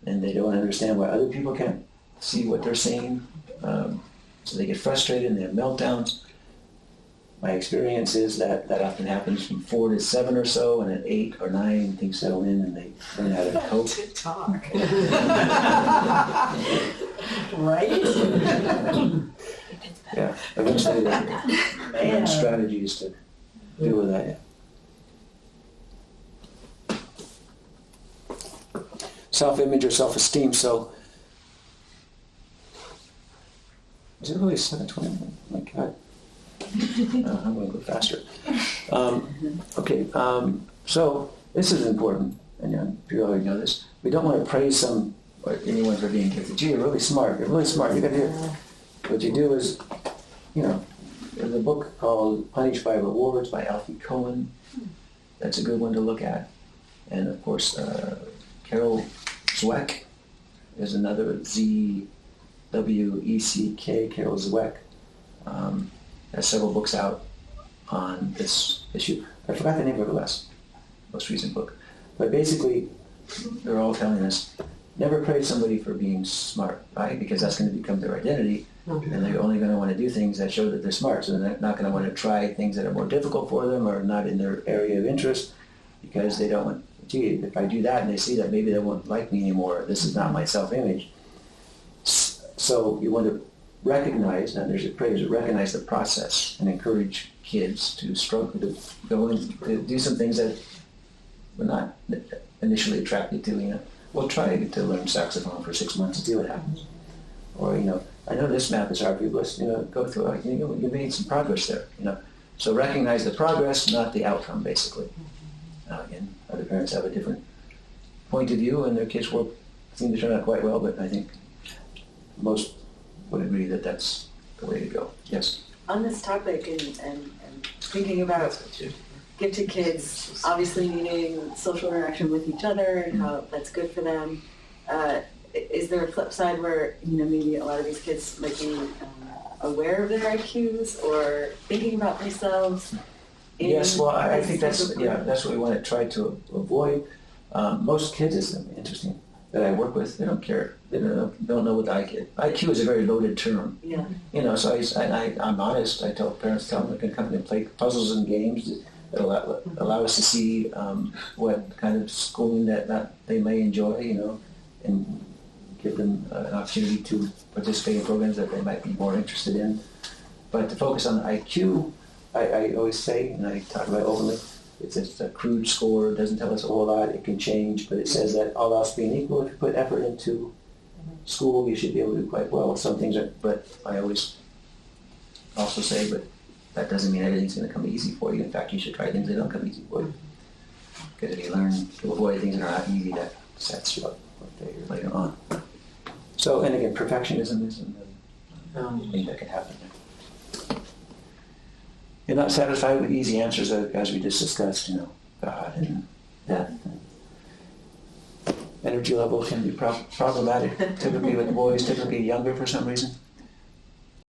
and they don't understand why other people can't see what they're seeing. So they get frustrated and they have meltdowns. My experience is that often happens from 4 to 7 or so, and at 8 or 9, things settle in and they learn how to cope. Talk. Right? Yeah, eventually they learn strategies to deal with that. Yeah. Self-image or self-esteem. So, is it really 7:20? Oh my God. I'm going to go faster. Okay, so this is important, and you already know this. We don't want to praise anyone for being gifted. Gee, you're really smart. You're really smart. You got to do it. What you do is, there's a book called Punished by Rewards by Alfie Cohen. That's a good one to look at. And of course, Carol Dweck is another Zweck, Carol Dweck. Has several books out on this issue. I forgot the name of her most recent book. But basically, they're all telling us, never praise somebody for being smart, right? Because that's going to become their identity. And they're only going to want to do things that show that they're smart. So they're not going to want to try things that are more difficult for them or not in their area of interest, because they don't want, if I do that and they see that, maybe they won't like me anymore. This is not my self-image. So you want to recognize, and there's a praise, recognize the process and encourage kids to struggle, to go and to do some things that we're not initially attracted to. We'll try to learn saxophone for 6 months and see what happens. Or, I know this math is hard for you, let's, go through it. You made some progress there, So recognize the progress, not the outcome, basically. Again, other parents have a different point of view, and their kids seem to turn out quite well, but I think most would agree that that's the way to go. Yes? On this topic and thinking about gifted kids obviously needing social interaction with each other and how that's good for them, is there a flip side where, maybe a lot of these kids might be aware of their IQs or thinking about themselves? Yes, well, I think that's what we want to try to avoid. Most kids, it's interesting, that I work with, they don't care. They don't know what IQ is a very loaded term. Yeah. So I'm honest. I tell parents, tell them they can come and play puzzles and games that allow us to see what kind of schooling that they may enjoy, and give them an opportunity to participate in programs that they might be more interested in. But to focus on the IQ, I always say, and I talk about it openly, it's a crude score, it doesn't tell us a whole lot, it can change, but it says that all else being equal, if you put effort into school, you should be able to do quite well. Some things but I always also say, but that doesn't mean everything's going to come easy for you. In fact, you should try things that don't come easy for you. Because if you learn to avoid things that are not easy, that sets you up for failure later on. So, and again, perfectionism is another thing that can happen there. You're not satisfied with easy answers, as we just discussed, God and death. Energy level can be problematic, typically with boys, typically younger for some reason.